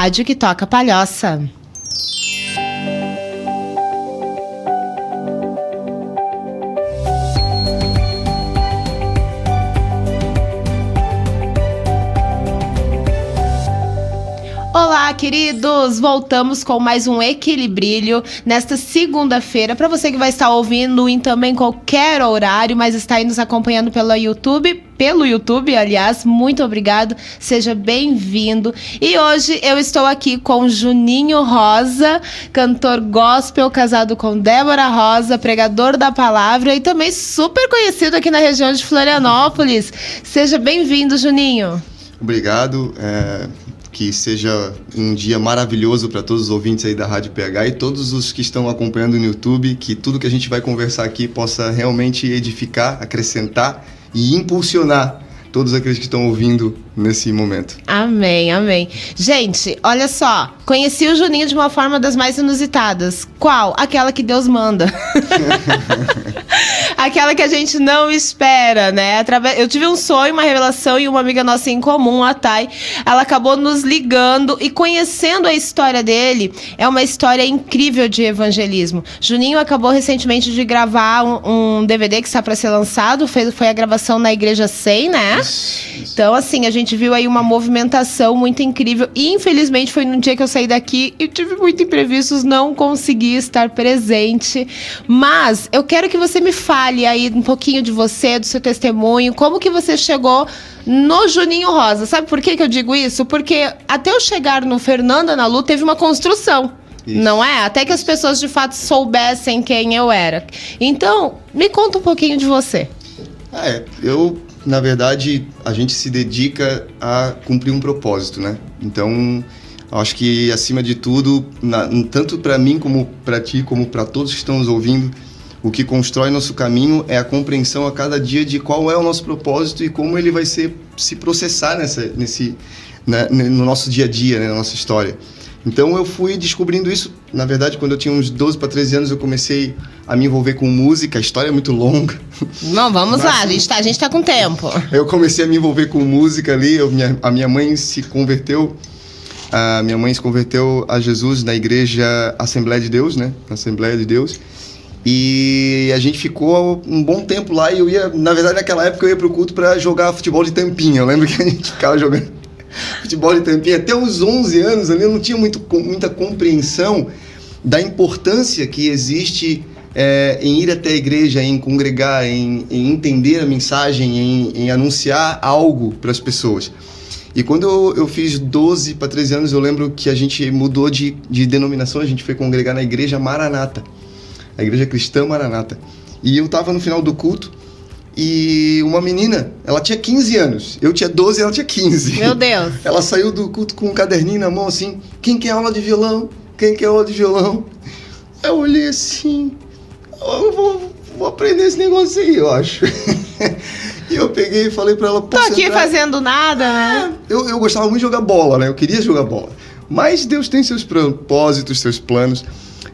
rádio que toca palhoça. Olá, queridos! Voltamos com mais um Equilibrilho nesta segunda-feira. Para você que vai estar ouvindo em também qualquer horário, mas está aí nos acompanhando pelo YouTube, aliás, muito obrigado, seja bem-vindo. E hoje eu estou aqui com Juninho Rosa, cantor gospel, casado com Débora Rosa, pregador da palavra e também super conhecido aqui na região de Florianópolis. Seja bem-vindo, Juninho. Obrigado, que seja um dia maravilhoso para todos os ouvintes aí da Rádio PH e todos os que estão acompanhando no YouTube, que tudo que a gente vai conversar aqui possa realmente edificar, acrescentar e impulsionar todos aqueles que estão ouvindo nesse momento. Amém, amém. Gente, olha só, conheci o Juninho de uma forma das mais inusitadas. Qual? Aquela que Deus manda. Aquela que a gente não espera, né? Eu tive um sonho, uma revelação, e uma amiga nossa em comum, a Thay, ela acabou nos ligando e conhecendo a história dele. É uma história incrível de evangelismo. Juninho acabou recentemente de gravar um DVD que está para ser lançado, foi a gravação na Igreja 100, né? Isso. Então, assim, a gente viu aí uma movimentação muito incrível. E, infelizmente, foi num dia que eu saí daqui e tive muitos imprevistos, não consegui estar presente. Mas eu quero que você me fale aí um pouquinho de você, do seu testemunho, como que você chegou no Juninho Rosa. Sabe por que eu digo isso? Porque até eu chegar no Fernando Analu, teve uma construção. Isso. Não é? Até que as pessoas, de fato, soubessem quem eu era. Então, me conta um pouquinho de você. Na verdade, a gente se dedica a cumprir um propósito, né? Então, acho que, acima de tudo, tanto para mim como para ti, como para todos que estão nos ouvindo, o que constrói nosso caminho é a compreensão a cada dia de qual é o nosso propósito e como ele vai se processar no nosso dia a dia, né, na nossa história. Então eu fui descobrindo isso, na verdade, quando eu tinha uns 12 para 13 anos, eu comecei a me envolver com música. A história é muito longa. Não, vamos lá, a gente tá com tempo. Eu comecei a me envolver com música ali, a minha mãe se converteu. A minha mãe se converteu a Jesus na igreja Assembleia de Deus, né? Na Assembleia de Deus. E a gente ficou um bom tempo lá e na verdade, naquela época eu ia pro culto para jogar futebol de tampinha. Eu lembro que a gente ficava jogando futebol de tampinha até os 11 anos ali. Eu não tinha muita compreensão da importância que existe em ir até a igreja, em congregar, em entender a mensagem, em anunciar algo para as pessoas. E quando eu fiz 12 para 13 anos, eu lembro que a gente mudou de denominação, a gente foi congregar na igreja Maranata, a igreja cristã Maranata. E eu estava no final do culto e uma menina, ela tinha 15 anos, eu tinha 12 e ela tinha 15. Meu Deus! Ela saiu do culto com um caderninho na mão assim: quem quer aula de violão? Quem quer aula de violão? Eu olhei assim: eu vou aprender esse negócio aí, eu acho. E eu peguei e falei pra ela: tô aqui fazendo nada, né? Eu gostava muito de jogar bola, né? Eu queria jogar bola. Mas Deus tem seus propósitos, seus planos.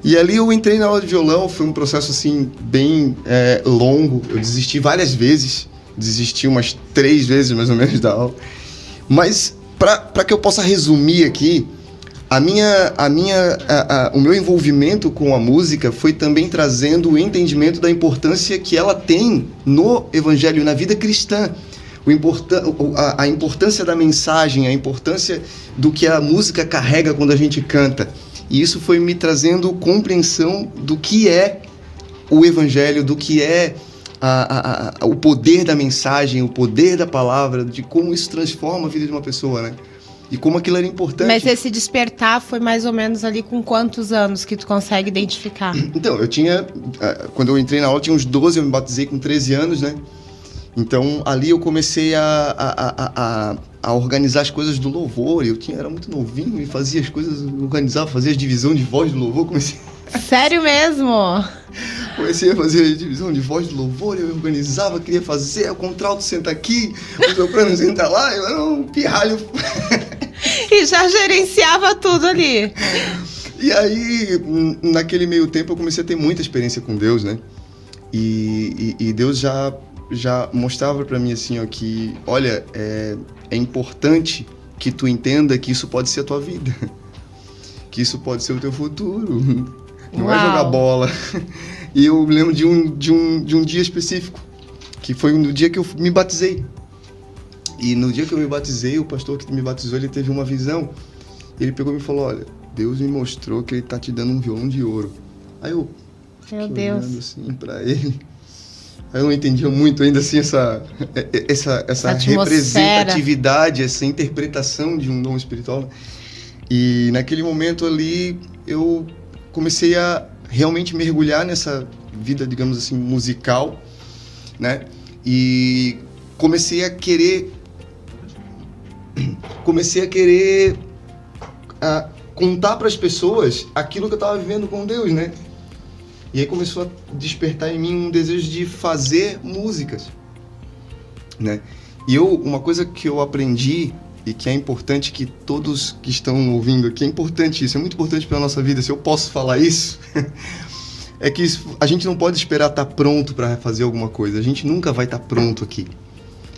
E ali eu entrei na aula de violão, foi um processo assim bem longo. Eu desisti várias vezes, desisti umas 3 vezes mais ou menos da aula. Mas para que eu possa resumir aqui, o meu envolvimento com a música foi também trazendo o entendimento da importância que ela tem no evangelho, na vida cristã. A importância da mensagem, a importância do que a música carrega quando a gente canta. E isso foi me trazendo compreensão do que é o evangelho, do que é o poder da mensagem, o poder da palavra, de como isso transforma a vida de uma pessoa, né? E como aquilo era importante. Mas esse despertar foi mais ou menos ali com quantos anos que tu consegue identificar? Então, quando eu entrei na aula, eu tinha uns 12, eu me batizei com 13 anos, né? Então, ali eu comecei a organizar as coisas do louvor. Eu era muito novinho e fazia as coisas, organizava, fazia a divisão de voz do louvor. Sério mesmo? Comecei a fazer a divisão de voz do louvor, eu organizava, queria fazer, o contralto senta aqui, o soprano senta lá, eu era um pirralho. E já gerenciava tudo ali. E aí, naquele meio tempo, eu comecei a ter muita experiência com Deus, né? E Deus já mostrava pra mim assim, ó, que, olha, é importante que tu entenda que isso pode ser a tua vida. que isso pode ser o teu futuro. Não é Uau. jogar bola. E eu lembro de um dia específico, que foi no dia que eu me batizei. E no dia que eu me batizei, o pastor que me batizou, ele teve uma visão. Ele pegou e me falou, olha, Deus me mostrou que ele tá te dando um violão de ouro. Aí eu Meu fiquei Deus. olhando assim pra ele. Aí eu não entendia muito ainda assim essa atmosfera. representatividade, essa interpretação de um dom espiritual. E naquele momento ali eu comecei a realmente mergulhar nessa vida, digamos assim, musical, né? E comecei a querer contar para as pessoas aquilo que eu estava vivendo com Deus, né? E aí começou a despertar em mim um desejo de fazer músicas, né? E uma coisa que eu aprendi e que é importante que todos que estão ouvindo aqui, é importante isso, é muito importante para a nossa vida, se eu posso falar isso, é que a gente não pode esperar estar pronto para fazer alguma coisa, a gente nunca vai estar pronto aqui.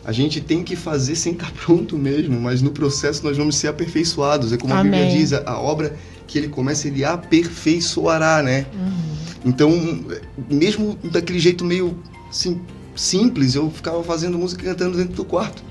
A gente tem que fazer sem estar pronto mesmo, mas no processo nós vamos ser aperfeiçoados. É como a Bíblia diz, a obra que ele começa, ele aperfeiçoará, né? Então, mesmo daquele jeito meio assim, simples, eu ficava fazendo música e cantando dentro do quarto.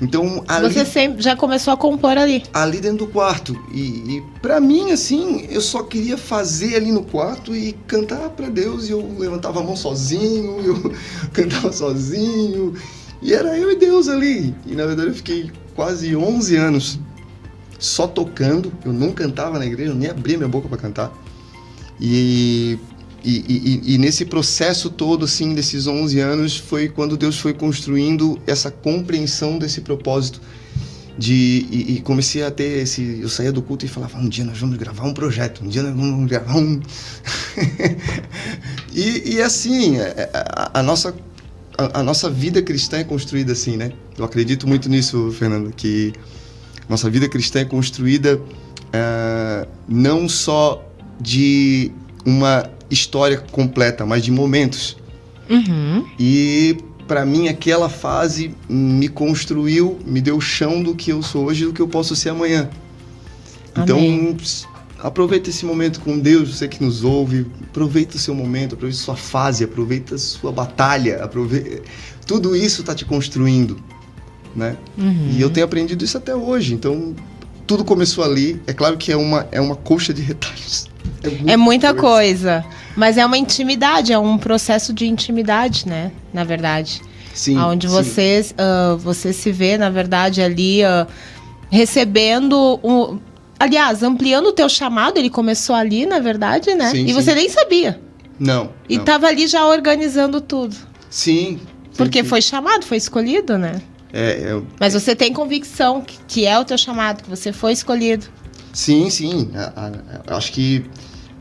Então, ali, Você sempre já começou a compor ali? Ali dentro do quarto. E pra mim, assim, eu só queria fazer ali no quarto e cantar pra Deus. E eu levantava a mão sozinho, eu cantava sozinho. E era eu e Deus ali. E na verdade eu fiquei quase 11 anos só tocando. Eu não cantava na igreja, eu nem abria minha boca para cantar. E nesse processo todo, assim, desses 11 anos, foi quando Deus foi construindo essa compreensão desse propósito. E comecei a ter esse... Eu saía do culto e falava, um dia nós vamos gravar um projeto, um dia nós vamos gravar um... e assim, a nossa vida cristã é construída assim, né? Eu acredito muito nisso, Fernando, que nossa vida cristã é construída não só de uma história completa, mas de momentos. E para mim aquela fase me construiu, me deu o chão do que eu sou hoje, do que eu posso ser amanhã. Amém. Então aproveita esse momento com Deus, você que nos ouve, aproveita o seu momento, aproveita a sua fase, aproveita a sua batalha, tudo isso está te construindo, né? E eu tenho aprendido isso até hoje, então tudo começou ali. É claro que é uma colcha de retalhos. É muita coisa, mas é uma intimidade, é um processo de intimidade, né? Na verdade. Sim. Onde você se vê, na verdade, ali recebendo aliás, ampliando o teu chamado, ele começou ali, na verdade, né? Sim, e você nem sabia. Não. E estava ali já organizando tudo. Sim. Porque foi chamado, foi escolhido, né? Mas você tem convicção que é o teu chamado, que você foi escolhido. Sim. Acho que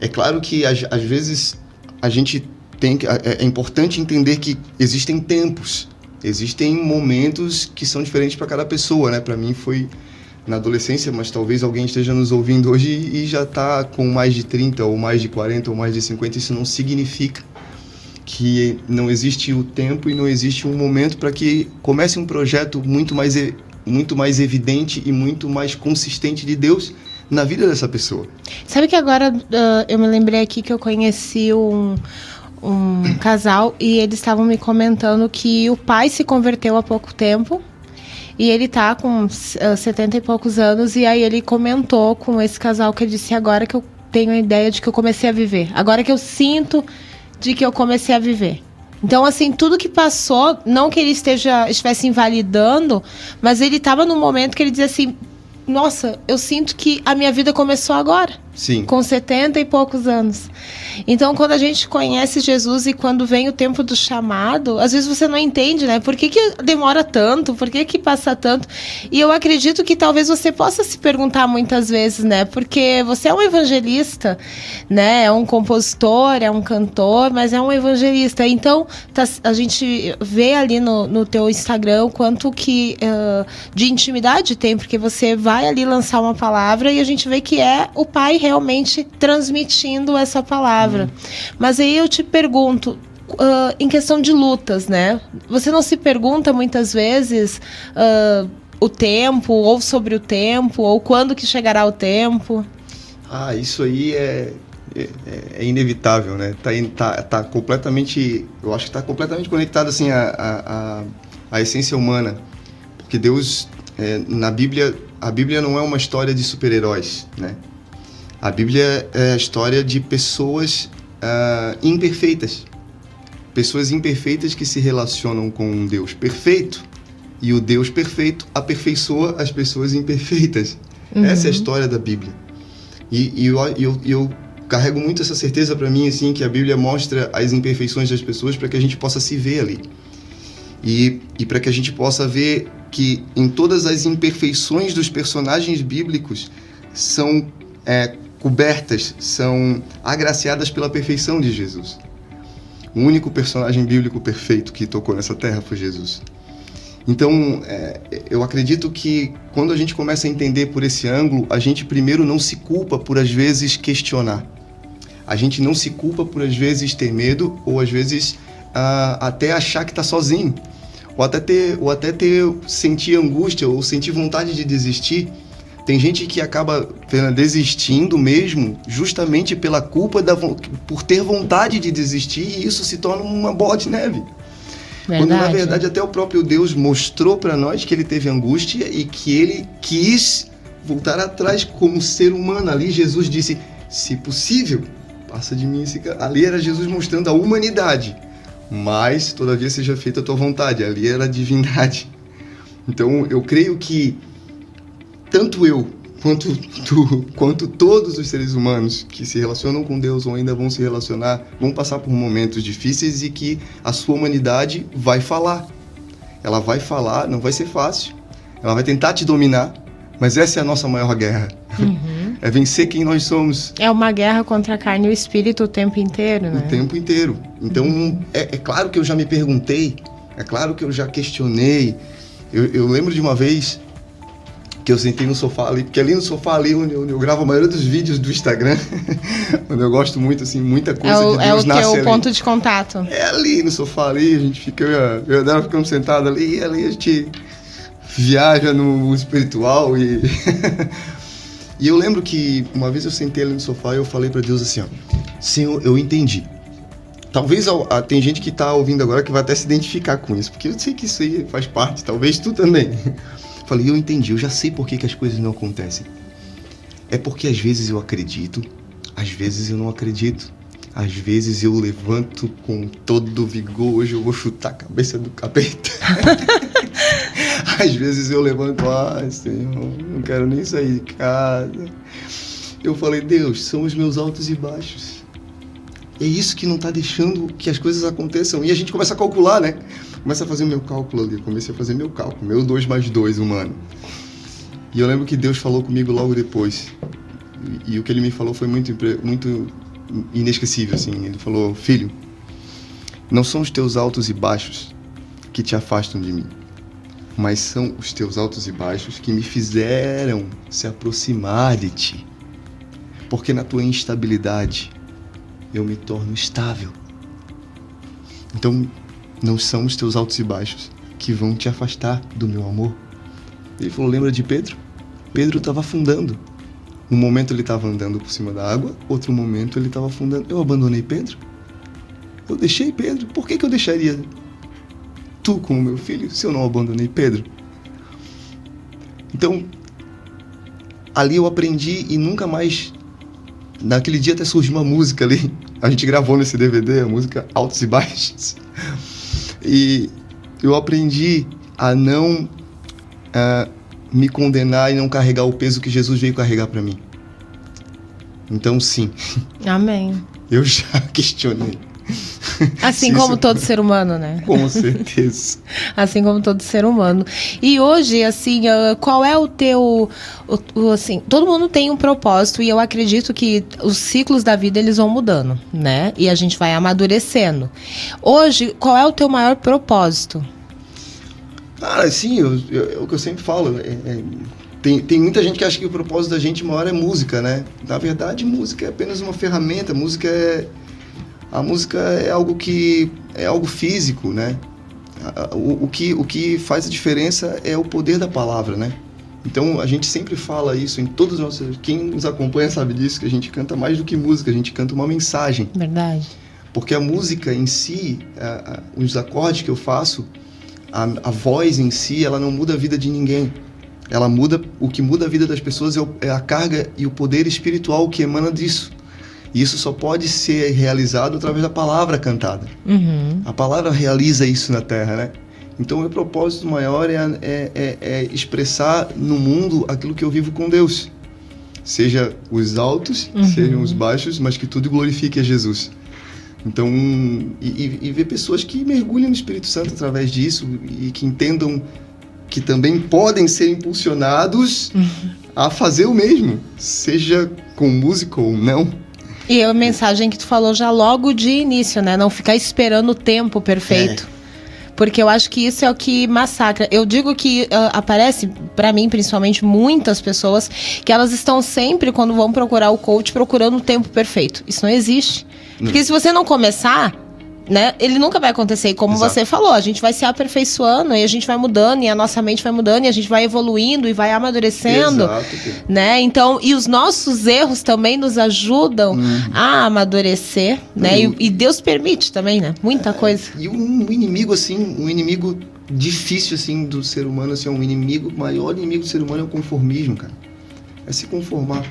é claro que às vezes a gente tem que... É importante entender que existem tempos, existem momentos que são diferentes para cada pessoa, né? Para mim foi na adolescência, mas talvez alguém esteja nos ouvindo hoje e já está com mais de 30, ou mais de 40, ou mais de 50. Isso não significa que não existe o tempo e não existe um momento para que comece um projeto muito mais evidente e muito mais consistente de Deus na vida dessa pessoa. Sabe que agora eu me lembrei aqui que eu conheci um casal e eles estavam me comentando que o pai se converteu há pouco tempo. E ele tá com 70 e poucos anos, e aí ele comentou com esse casal que ele disse, agora que eu tenho a ideia de que eu comecei a viver. Agora que eu sinto de que eu comecei a viver. Então, assim, tudo que passou, não que ele estivesse invalidando, mas ele estava num momento que ele dizia assim, nossa, eu sinto que a minha vida começou agora. Sim. Com 70 e poucos anos. Então, quando a gente conhece Jesus e quando vem o tempo do chamado, às vezes você não entende, né? Por que demora tanto? Por que passa tanto? E eu acredito que talvez você possa se perguntar muitas vezes, né? Porque você é um evangelista, né? É um compositor, é um cantor, mas é um evangelista. Então, a gente vê ali no teu Instagram o quanto que de intimidade tem, porque você vai ali lançar uma palavra e a gente vê que é o Pai realmente transmitindo essa palavra. Mas aí eu te pergunto, em questão de lutas, né? Você não se pergunta muitas vezes o tempo, ou sobre o tempo, ou quando que chegará o tempo? Isso aí é inevitável, né? Tá completamente, eu acho que tá completamente conectado assim à essência humana, porque Deus na Bíblia, a Bíblia não é uma história de super-heróis, né? A Bíblia é a história de pessoas imperfeitas, pessoas imperfeitas que se relacionam com um Deus perfeito, e o Deus perfeito aperfeiçoa as pessoas imperfeitas. Essa é a história da Bíblia. E eu carrego muito essa certeza para mim, assim, que a Bíblia mostra as imperfeições das pessoas para que a gente possa se ver ali. E para que a gente possa ver que em todas as imperfeições dos personagens bíblicos são cobertas, são agraciadas pela perfeição de Jesus. O único personagem bíblico perfeito que tocou nessa terra foi Jesus. Então, eu acredito que quando a gente começa a entender por esse ângulo, a gente primeiro não se culpa por, às vezes, questionar. A gente não se culpa por, às vezes, ter medo ou, às vezes, até achar que está sozinho. Ou até sentir angústia ou sentir vontade de desistir. Tem gente que acaba desistindo mesmo justamente pela culpa, por ter vontade de desistir, e isso se torna uma bola de neve. Quando, na verdade, até o próprio Deus mostrou para nós que ele teve angústia e que ele quis voltar atrás como ser humano. Ali Jesus disse, se possível, passa de mim esse cara. Ali era Jesus mostrando a humanidade, mas todavia seja feita a tua vontade. Ali era a divindade. Então eu creio que tanto eu quanto tu, quanto todos os seres humanos que se relacionam com Deus ou ainda vão se relacionar, vão passar por momentos difíceis e que a sua humanidade vai falar. Ela vai falar, não vai ser fácil. Ela vai tentar te dominar, mas essa é a nossa maior guerra. É vencer quem nós somos. É uma guerra contra a carne e o espírito o tempo inteiro, né? O tempo inteiro. Então, é claro que eu já me perguntei, é claro que eu já questionei. Eu lembro de uma vez que eu sentei no sofá ali, porque ali no sofá ali onde eu gravo a maioria dos vídeos do Instagram, onde eu gosto muito, assim, muita coisa de Deus nasce ali. É o teu ponto de contato. É ali no sofá ali, a gente fica, eu e a Débora ficamos sentados ali, e ali a gente viaja no espiritual e... E eu lembro que uma vez eu sentei ali no sofá e eu falei pra Deus assim, ó, Senhor, eu entendi. Talvez tem gente que tá ouvindo agora que vai até se identificar com isso, porque eu sei que isso aí faz parte, talvez tu também. Falei, eu entendi, eu já sei por que as coisas não acontecem. É porque às vezes eu acredito, às vezes eu não acredito. Às vezes eu levanto com todo vigor, hoje eu vou chutar a cabeça do capeta. Às vezes eu levanto, Senhor, não quero nem sair de casa. Eu falei, Deus, são os meus altos e baixos. É isso que não está deixando que as coisas aconteçam. E a gente começa a calcular, né? Começa a fazer o meu cálculo ali. Comecei a fazer meu cálculo. Meu 2 mais 2 humano. E eu lembro que Deus falou comigo logo depois. E o que ele me falou foi muito inesquecível, assim. Ele falou, filho, não são os teus altos e baixos que te afastam de mim, mas são os teus altos e baixos que me fizeram se aproximar de ti. Porque na tua instabilidade eu me torno estável. Então, não são os teus altos e baixos que vão te afastar do meu amor. Ele falou, lembra de Pedro? Pedro estava afundando. Um momento ele estava andando por cima da água, outro momento ele estava afundando. Eu abandonei Pedro? Eu deixei Pedro? Por que eu deixaria tu como meu filho se eu não abandonei Pedro? Então, ali eu aprendi e nunca mais... Naquele dia até surgiu uma música ali, a gente gravou nesse DVD, a música Altos e Baixos. E eu aprendi a não me condenar e não carregar o peso que Jesus veio carregar para mim. Então, sim. Amém. Eu já questionei. Assim como todo ser humano, né? Com certeza. Assim como todo ser humano. E hoje, assim, qual é o teu... assim, todo mundo tem um propósito e eu acredito que os ciclos da vida, eles vão mudando, né? E a gente vai amadurecendo. Hoje, qual é o teu maior propósito? Cara, sim, o que eu sempre falo. Tem muita gente que acha que o propósito da gente maior é música, né? Na verdade, música é apenas uma ferramenta. A música é algo físico, né? O que faz a diferença é o poder da palavra, né? Então, a gente sempre fala isso em todos os nossos... Quem nos acompanha sabe disso, que a gente canta mais do que música, a gente canta uma mensagem. Verdade. Porque a música em si, os acordes que eu faço, a voz em si, ela não muda a vida de ninguém. Ela muda... O que muda a vida das pessoas é a carga e o poder espiritual que emana disso. E isso só pode ser realizado através da palavra cantada. Uhum. A palavra realiza isso na Terra, né? Então, o meu propósito maior é expressar no mundo aquilo que eu vivo com Deus. Seja os altos, sejam os baixos, mas que tudo glorifique a Jesus. Então, e ver pessoas que mergulhem no Espírito Santo através disso e que entendam que também podem ser impulsionados a fazer o mesmo, seja com música ou não. E a mensagem que tu falou já logo de início, né? Não ficar esperando o tempo perfeito. Porque eu acho que isso é o que massacra. Eu digo que aparece, pra mim, principalmente, muitas pessoas que elas estão sempre, quando vão procurar o coach, procurando o tempo perfeito. Isso não existe. Porque se você não começar, né, ele nunca vai acontecer. E como Exato. você falou, a gente vai se aperfeiçoando e a gente vai mudando e a nossa mente vai mudando e a gente vai evoluindo e vai amadurecendo. Exato. Né? Então, e os nossos erros também nos ajudam a amadurecer, né? E Deus permite também, né? Muita coisa. E um inimigo, assim, um inimigo difícil, assim, do ser humano, assim, o maior inimigo do ser humano é o conformismo, cara. É se conformar.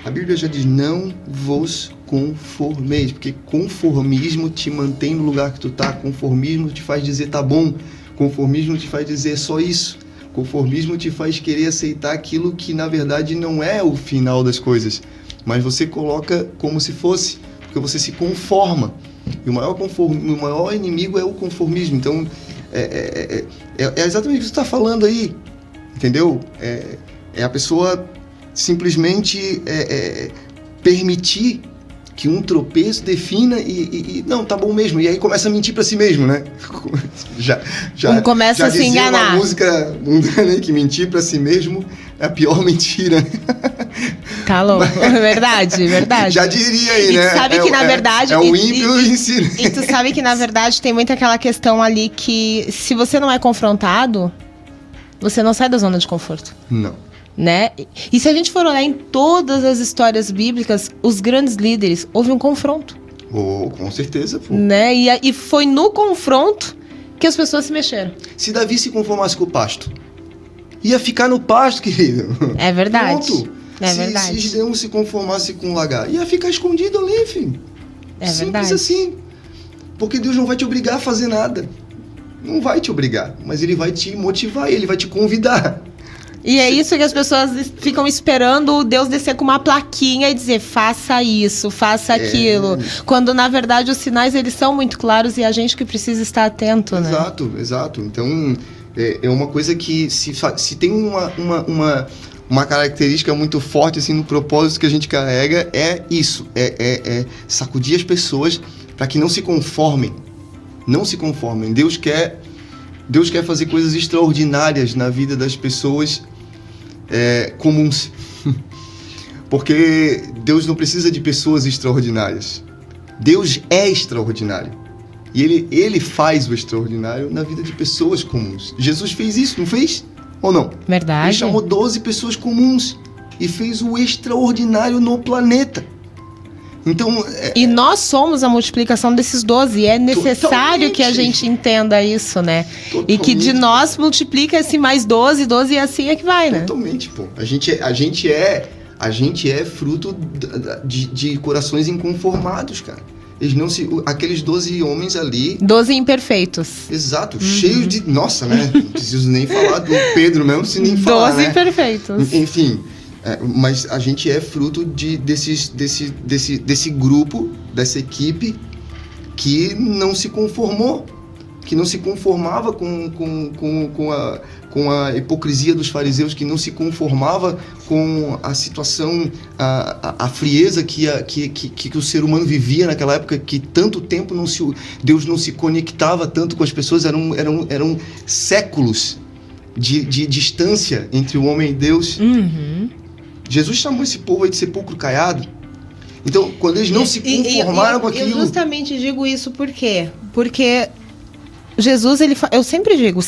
A Bíblia já diz, não vos conformeis, porque conformismo te mantém no lugar que tu tá, conformismo te faz dizer tá bom, conformismo te faz dizer só isso, conformismo te faz querer aceitar aquilo que na verdade não é o final das coisas, mas você coloca como se fosse, porque você se conforma, e o maior inimigo é o conformismo. Então é exatamente o que você está falando aí, entendeu? É a pessoa simplesmente permitir que um tropeço defina e não, tá bom mesmo. E aí começa a mentir pra si mesmo, né? Começa já a se dizia enganar. uma música né, que mentir pra si mesmo é a pior mentira. Tá louco. Verdade. Já diria aí, e né? Tu sabe que na verdade... É o ímpio em si. E tu sabe que na verdade tem muito aquela questão ali que se você não é confrontado, você não sai da zona de conforto. Não. Né? E se a gente for olhar em todas as histórias bíblicas, os grandes líderes, houve um confronto. Oh, com certeza, pô. Né? E foi no confronto que as pessoas se mexeram. Se Davi se conformasse com o pasto, ia ficar no pasto, querido. É verdade. Pronto. Verdade. Se Gideão se conformasse com o lagar, ia ficar escondido ali, filho. É Simples verdade. assim. Porque Deus não vai te obrigar a fazer nada. Não vai te obrigar, mas Ele vai te motivar, Ele vai te convidar. E é isso que as pessoas ficam esperando Deus descer com uma plaquinha e dizer, faça isso, faça aquilo. Quando, na verdade, os sinais, eles são muito claros e a gente que precisa estar atento, né? Exato. Então, é uma coisa que se tem uma característica muito forte, assim, no propósito que a gente carrega, é isso. É sacudir as pessoas para que não se conformem. Não se conformem. Deus quer fazer coisas extraordinárias na vida das pessoas comuns. Porque Deus não precisa de pessoas extraordinárias. Deus é extraordinário. E Ele faz o extraordinário na vida de pessoas comuns. Jesus fez isso, não fez? Ou não? Verdade. Ele chamou 12 pessoas comuns e fez o extraordinário no planeta. Então, e nós somos a multiplicação desses 12. E é necessário totalmente. que a gente entenda isso, né? Totalmente. E que de nós multiplica esse mais 12 e assim é que vai, né? Totalmente, pô. A gente é fruto de corações inconformados, cara. Eles não aqueles 12 homens ali... 12 imperfeitos. Exato, cheios de... Nossa, né? Não preciso nem falar do Pedro mesmo, se nem falar, 12 né? imperfeitos. Enfim... mas a gente é fruto desse grupo, dessa equipe que não se conformou, que não se conformava com a hipocrisia dos fariseus, que não se conformava com a situação, a frieza que o ser humano vivia naquela época, que tanto tempo Deus não se conectava tanto com as pessoas, eram séculos de distância entre o homem e Deus. Jesus chamou esse povo aí de sepulcro caiado. Então, quando eles não se conformaram com aquilo... Eu justamente digo isso por quê? Porque Jesus, eu sempre digo,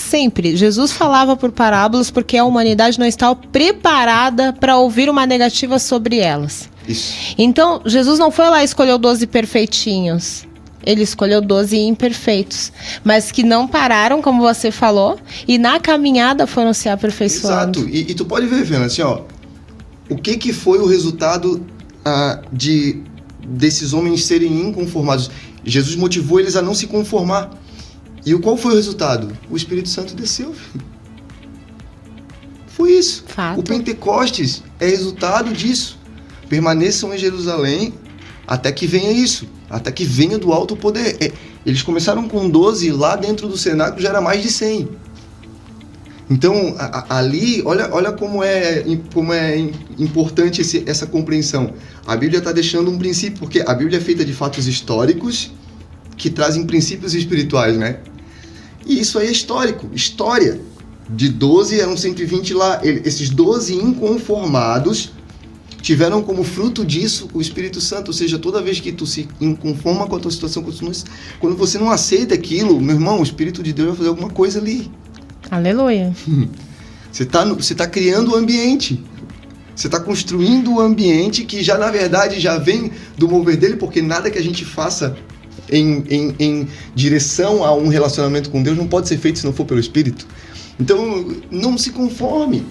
Jesus falava por parábolas porque a humanidade não estava preparada para ouvir uma negativa sobre elas. Isso. Então, Jesus não foi lá e escolheu 12 perfeitinhos. Ele escolheu 12 imperfeitos, mas que não pararam, como você falou, e na caminhada foram se aperfeiçoando. Exato. E tu pode ver, Fernanda, assim, ó, o que foi o resultado desses homens serem inconformados? Jesus motivou eles a não se conformar. E qual foi o resultado? O Espírito Santo desceu. Foi isso. Fato. O Pentecostes é resultado disso. Permaneçam em Jerusalém até que venha isso. Até que venha do alto o poder. Eles começaram com 12, lá dentro do cenáculo já era mais de 100. Então, ali, olha como é importante essa compreensão. A Bíblia está deixando um princípio, porque a Bíblia é feita de fatos históricos que trazem princípios espirituais, né? E isso aí é histórico, história. De 12 eram 120 lá. Esses 12 inconformados tiveram como fruto disso o Espírito Santo. Ou seja, toda vez que tu se inconforma com a tua situação, quando você não aceita aquilo, meu irmão, o Espírito de Deus vai fazer alguma coisa ali. Aleluia. Você tá criando o ambiente. Você está construindo o ambiente que já, na verdade, já vem do mover dele, porque nada que a gente faça em direção a um relacionamento com Deus não pode ser feito se não for pelo Espírito. Então, não se conforme.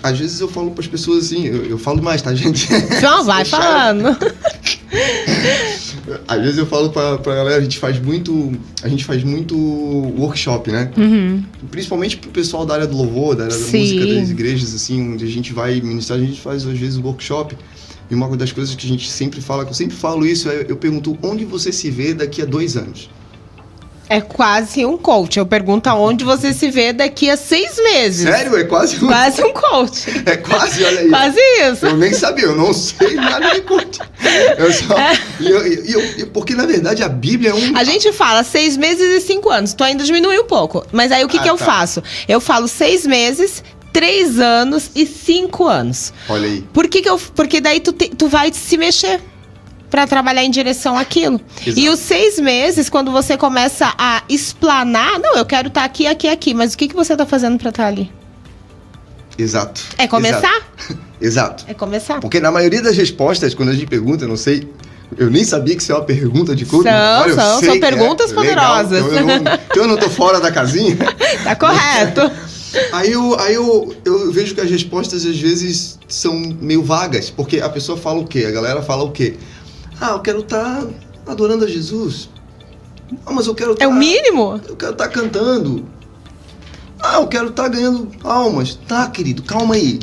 Às vezes eu falo para as pessoas assim, eu falo mais, tá, gente? Não, vai falando. Às vezes eu falo pra galera, a gente faz muito workshop, né? Uhum. Principalmente pro pessoal da área do louvor, da área da música, das igrejas, assim, onde a gente vai ministrar, a gente faz às vezes workshop. E uma das coisas que a gente sempre fala, que eu sempre falo isso, eu pergunto, onde você se vê daqui a 2 anos? É quase um coach. Eu pergunto aonde você se vê daqui a 6 meses. Sério? É quase um... Quase um coach. É quase, olha aí. Quase isso. Eu nem sabia, eu não sei nada de coach. Porque, na verdade, a Bíblia é um... A gente fala 6 meses e 5 anos. Tu ainda diminuiu um pouco. Mas aí o que eu faço? Eu falo 6 meses, 3 anos e 5 anos. Olha aí. Porque daí tu vai se mexer para trabalhar em direção àquilo. Exato. E os 6 meses, quando você começa a explanar, não, eu quero estar aqui, aqui, aqui, mas o que você está fazendo para estar ali? Exato. É começar? Exato. É começar. Porque na maioria das respostas, quando a gente pergunta, eu não sei, eu nem sabia que isso é uma pergunta de coach. São perguntas poderosas. Então eu não tô fora da casinha? Tá correto. Aí eu vejo que as respostas às vezes são meio vagas, porque a pessoa fala o quê? A galera fala o quê? Ah, eu quero estar adorando a Jesus. Ah, mas eu quero estar... É o mínimo? Eu quero estar cantando. Ah, eu quero estar ganhando almas. Tá, querido, calma aí.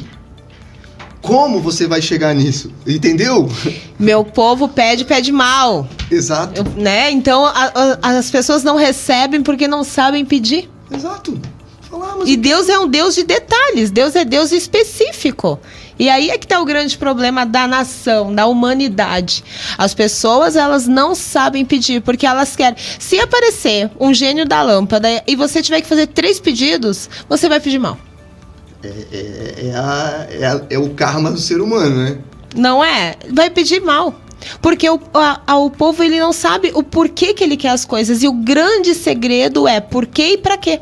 Como você vai chegar nisso? Entendeu? Meu povo pede mal. Exato. Né? Então, as pessoas não recebem porque não sabem pedir. Exato. E Deus é um Deus de detalhes. Deus é Deus específico. E aí é que está o grande problema da nação, da humanidade. As pessoas, elas não sabem pedir, porque elas querem. Se aparecer um gênio da lâmpada e você tiver que fazer 3 pedidos, você vai pedir mal. É o karma do ser humano, né? Não é? Vai pedir mal. Porque o povo, ele não sabe o porquê que ele quer as coisas. E o grande segredo é por quê e pra quê.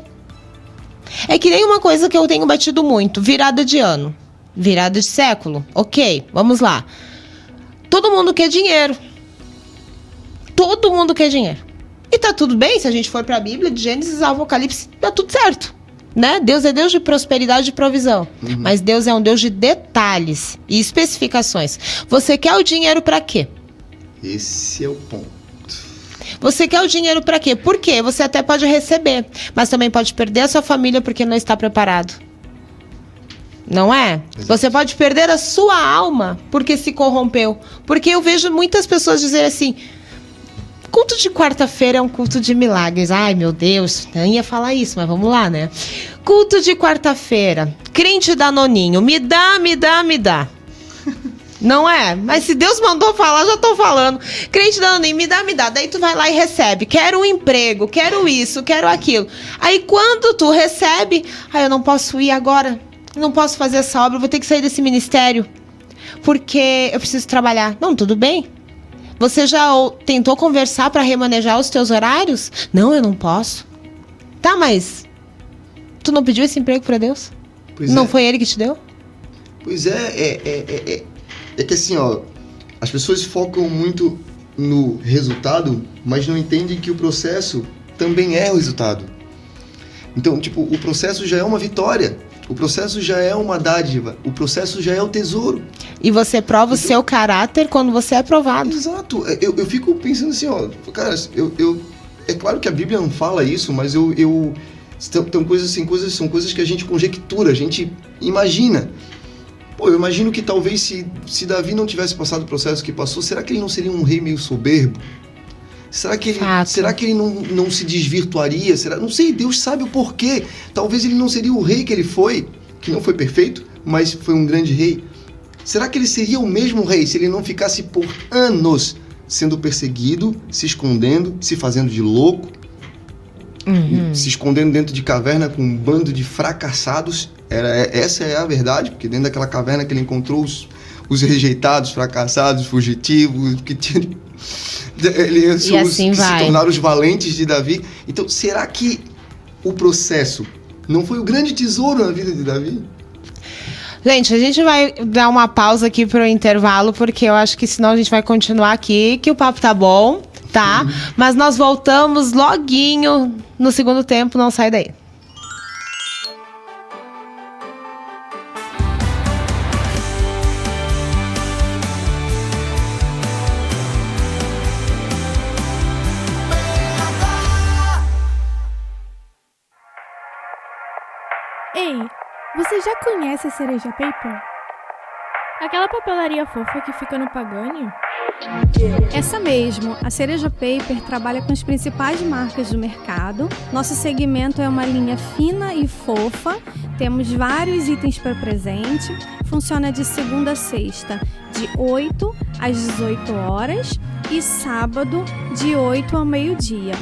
É que nem uma coisa que eu tenho batido muito. Virada de ano. Virada de século. Ok, vamos lá. Todo mundo quer dinheiro. Todo mundo quer dinheiro. E tá tudo bem se a gente for pra Bíblia, de Gênesis ao Apocalipse, tá tudo certo. Né? Deus é Deus de prosperidade e provisão. Uhum. Mas Deus é um Deus de detalhes e especificações. Você quer o dinheiro pra quê? Esse é o ponto. Você quer o dinheiro pra quê? Por quê? Você até pode receber, mas também pode perder a sua família porque não está preparado. Não é? Exato. Você pode perder a sua alma porque se corrompeu. Porque eu vejo muitas pessoas dizer assim: culto de quarta-feira é um culto de milagres. Ai, meu Deus, não ia falar isso, mas vamos lá, né? Culto de quarta-feira, crente danoninho, me dá, me dá, me dá. Não é? Mas se Deus mandou falar, já tô falando. Crente danoninho, me dá, me dá. Daí tu vai lá e recebe. Quero um emprego, quero isso, quero aquilo. Aí quando tu recebe, eu não posso ir agora. Não posso fazer essa obra, vou ter que sair desse ministério. Porque eu preciso trabalhar. Não, tudo bem. Você já tentou conversar para remanejar os teus horários? Não, eu não posso. Tá, mas tu não pediu esse emprego para Deus? Pois não foi Ele que te deu? Pois é que assim, ó, as pessoas focam muito no resultado, mas não entendem que o processo também é o resultado. Então, tipo, o processo já é uma vitória, o processo já é uma dádiva, o processo já é o tesouro. E você prova o seu caráter quando você é provado. Exato. Eu fico pensando assim, ó, cara, é claro que a Bíblia não fala isso, mas tem coisas assim, são coisas que a gente conjectura, a gente imagina. Pô, eu imagino que talvez se Davi não tivesse passado o processo que passou, será que ele não seria um rei meio soberbo? Será que ele não se desvirtuaria? Não sei, Deus sabe o porquê. Talvez ele não seria o rei que ele foi, que não foi perfeito, mas foi um grande rei. Será que ele seria o mesmo rei se ele não ficasse por anos sendo perseguido, se escondendo, se fazendo de louco, se escondendo dentro de caverna com um bando de fracassados? Essa é a verdade, porque dentro daquela caverna que ele encontrou os rejeitados, fracassados, fugitivos, que se tornaram os valentes de Davi. Então, será que o processo não foi o grande tesouro na vida de Davi? Gente, a gente vai dar uma pausa aqui pro intervalo, porque eu acho que senão a gente vai continuar aqui, que o papo tá bom, tá? Mas nós voltamos loguinho no segundo tempo, não sai daí. Ei, você já conhece a Cereja Paper? Aquela papelaria fofa que fica no Pagani? Essa mesmo, a Cereja Paper trabalha com as principais marcas do mercado. Nosso segmento é uma linha fina e fofa, temos vários itens para presente, funciona de segunda a sexta, de 8 às 18 horas e sábado, de 8 ao meio-dia.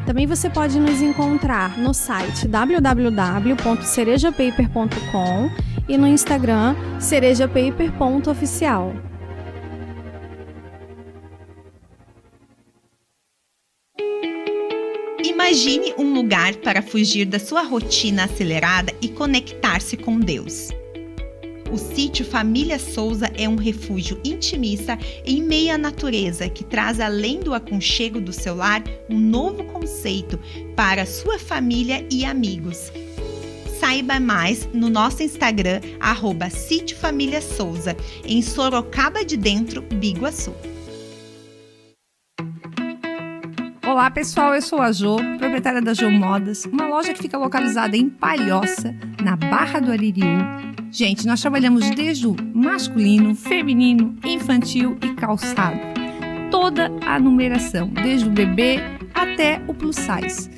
Também você pode nos encontrar no site www.cerejapaper.com e no Instagram cerejapaper.oficial. Imagine um lugar para fugir da sua rotina acelerada e conectar-se com Deus. O sítio Família Souza é um refúgio intimista em meio à natureza que traz, além do aconchego do seu lar, um novo conceito para sua família e amigos. Saiba mais no nosso Instagram, @Sítio Família Souza, em Sorocaba de Dentro, Biguaçu. Olá pessoal, eu sou a Jo, proprietária da Jo Modas, uma loja que fica localizada em Palhoça, na Barra do Aririú. Gente, nós trabalhamos desde o masculino, feminino, infantil e calçado. Toda a numeração, desde o bebê até o plus size.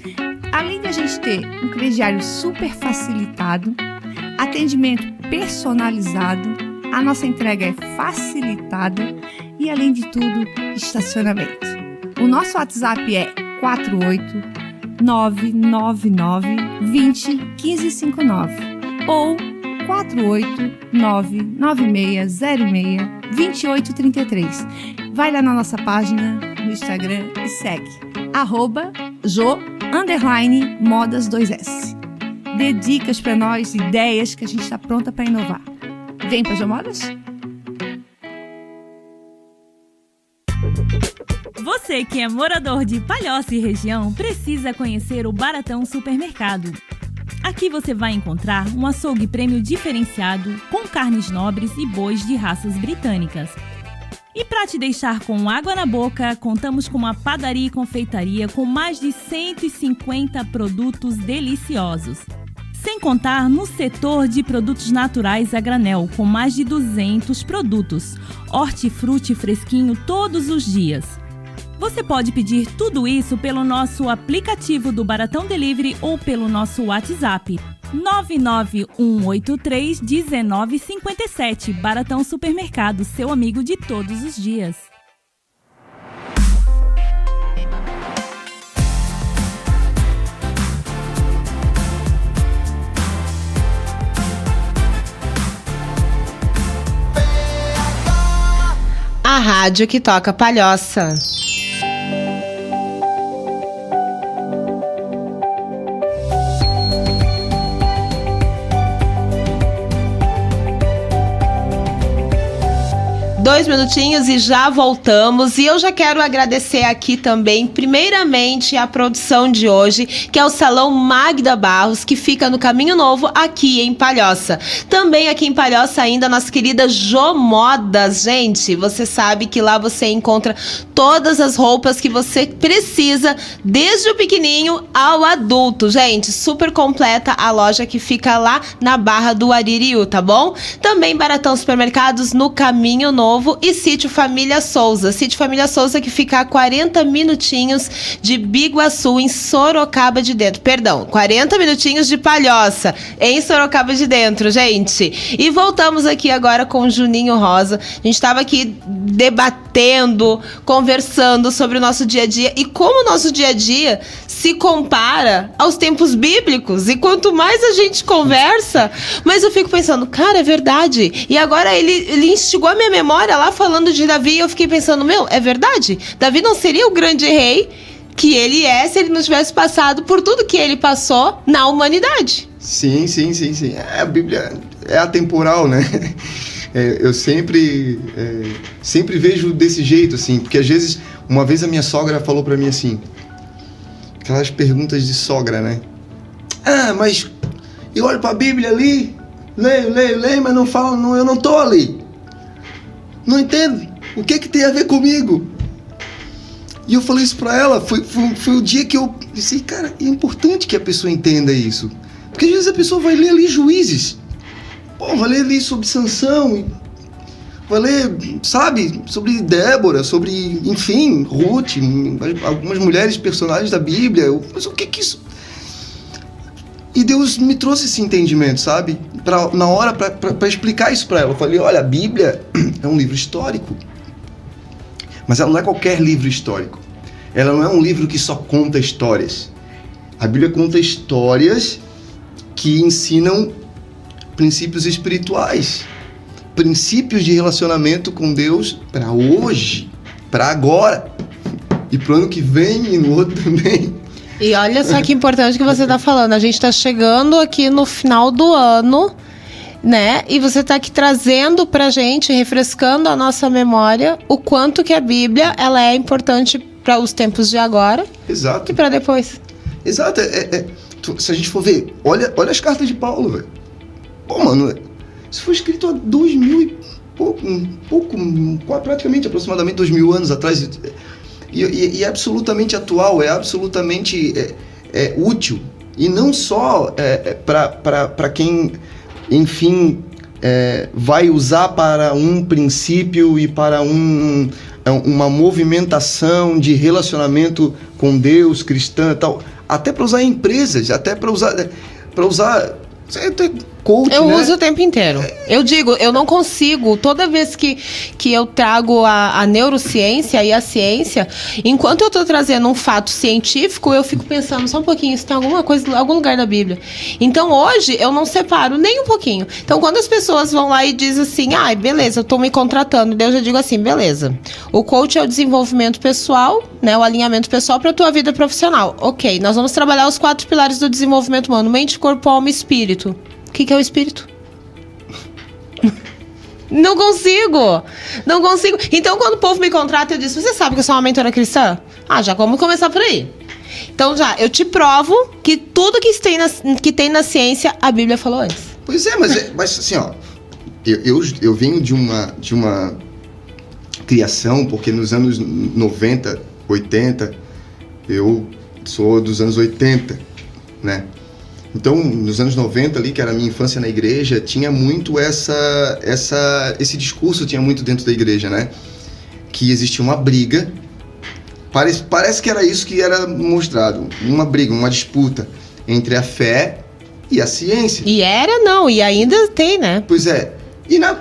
Além de a gente ter um crediário super facilitado, atendimento personalizado, a nossa entrega é facilitada e, além de tudo, estacionamento. O nosso WhatsApp é 48999 20 1559 ou 48996062833. Vai lá na nossa página no Instagram e segue @Jo_Modas2S. Dê dicas para nós, ideias que a gente está pronta para inovar. Vem para Jo Modas? Você que é morador de Palhoça e região precisa conhecer o Baratão Supermercado. Aqui você vai encontrar um açougue prêmio diferenciado com carnes nobres e bois de raças britânicas. E para te deixar com água na boca, contamos com uma padaria e confeitaria com mais de 150 produtos deliciosos. Sem contar no setor de produtos naturais a granel, com mais de 200 produtos, hortifruti fresquinho todos os dias. Você pode pedir tudo isso pelo nosso aplicativo do Baratão Delivery ou pelo nosso WhatsApp 991831957. Baratão Supermercado, seu amigo de todos os dias. a rádio que toca Palhoça. Dois minutinhos e já voltamos. E eu já quero agradecer aqui também, primeiramente, a produção de hoje, que é o Salão Magda Barros, que fica no Caminho Novo, aqui em Palhoça. Também aqui em Palhoça ainda, nossa querida Jô Modas. Gente, você sabe que lá você encontra todas as roupas que você precisa, desde o pequenininho ao adulto. Gente, super completa a loja que fica lá na Barra do Aririú, tá bom? Também Baratão Supermercados no Caminho Novo e Sítio Família Souza. Sítio Família Souza que fica a 40 minutinhos de Biguaçu, em Sorocaba de Dentro. Perdão, 40 minutinhos de Palhoça, em Sorocaba de Dentro, gente. E voltamos aqui agora com o Juninho Rosa. A gente estava aqui debatendo, conversando sobre o nosso dia a dia e como o nosso dia a dia se compara aos tempos bíblicos. E quanto mais a gente conversa, mais eu fico pensando, cara, é verdade. E agora ele instigou a minha memória lá falando de Davi, e eu fiquei pensando, é verdade? Davi não seria o grande rei que ele é se ele não tivesse passado por tudo que ele passou na humanidade. Sim. A Bíblia é atemporal, né? Eu sempre vejo desse jeito, assim, porque às vezes, uma vez a minha sogra falou pra mim assim, aquelas perguntas de sogra, né? Mas eu olho pra Bíblia ali, leio, mas não falo, eu não tô ali. Não entendo. O que tem a ver comigo? E eu falei isso pra ela. Foi o dia que eu disse, cara, é importante que a pessoa entenda isso. Porque às vezes a pessoa vai ler ali Juízes. Vai ler ali sobre Sansão. Vai ler, sabe, sobre Débora, sobre, enfim, Ruth, algumas mulheres personagens da Bíblia. Mas o que isso... E Deus me trouxe esse entendimento, sabe? Na hora, para explicar isso para ela. Eu falei, olha, a Bíblia é um livro histórico. Mas ela não é qualquer livro histórico. Ela não é um livro que só conta histórias. A Bíblia conta histórias que ensinam princípios espirituais. Princípios de relacionamento com Deus para hoje, para agora. E para o ano que vem e no outro também. E olha só que importante que você tá falando. A gente tá chegando aqui no final do ano, né? E você tá aqui trazendo pra gente, refrescando a nossa memória, o quanto que a Bíblia, ela é importante para os tempos de agora. Exato. E para depois. Exato. Se a gente for ver, olha as cartas de Paulo, velho. Mano, isso foi escrito há 2000 e pouco, praticamente, aproximadamente 2000 anos atrás. E é absolutamente atual, é absolutamente útil. E não só para quem, enfim, vai usar para um princípio e para uma movimentação de relacionamento com Deus, cristã e tal. Até para usar em empresas, até para usar coach, eu né? uso o tempo inteiro. Eu digo, eu não consigo. Toda vez que eu trago a neurociência e a ciência, enquanto eu tô trazendo um fato científico, eu fico pensando só um pouquinho, se tem alguma coisa, algum lugar da Bíblia. Então hoje eu não separo nem um pouquinho. Então quando as pessoas vão lá e dizem assim, beleza, eu tô me contratando, eu já digo assim, beleza. O coach é o desenvolvimento pessoal, né? O alinhamento pessoal para tua vida profissional. Ok, nós vamos trabalhar os 4 pilares do desenvolvimento humano: mente, corpo, alma e espírito. O que é o espírito? Não consigo. Então, quando o povo me contrata, eu disse, você sabe que eu sou uma mentora cristã? Já vamos começar por aí. Então, eu te provo que tudo que tem na ciência, a Bíblia falou antes. Pois é, mas assim, ó, eu venho de uma criação, porque nos anos 90, 80, eu sou dos anos 80, né? Então, nos anos 90 ali, que era a minha infância na igreja, tinha muito esse discurso, tinha muito dentro da igreja, né? Que existia uma briga, parece que era isso que era mostrado, uma briga, uma disputa entre a fé e a ciência. E ainda tem, né? Pois é,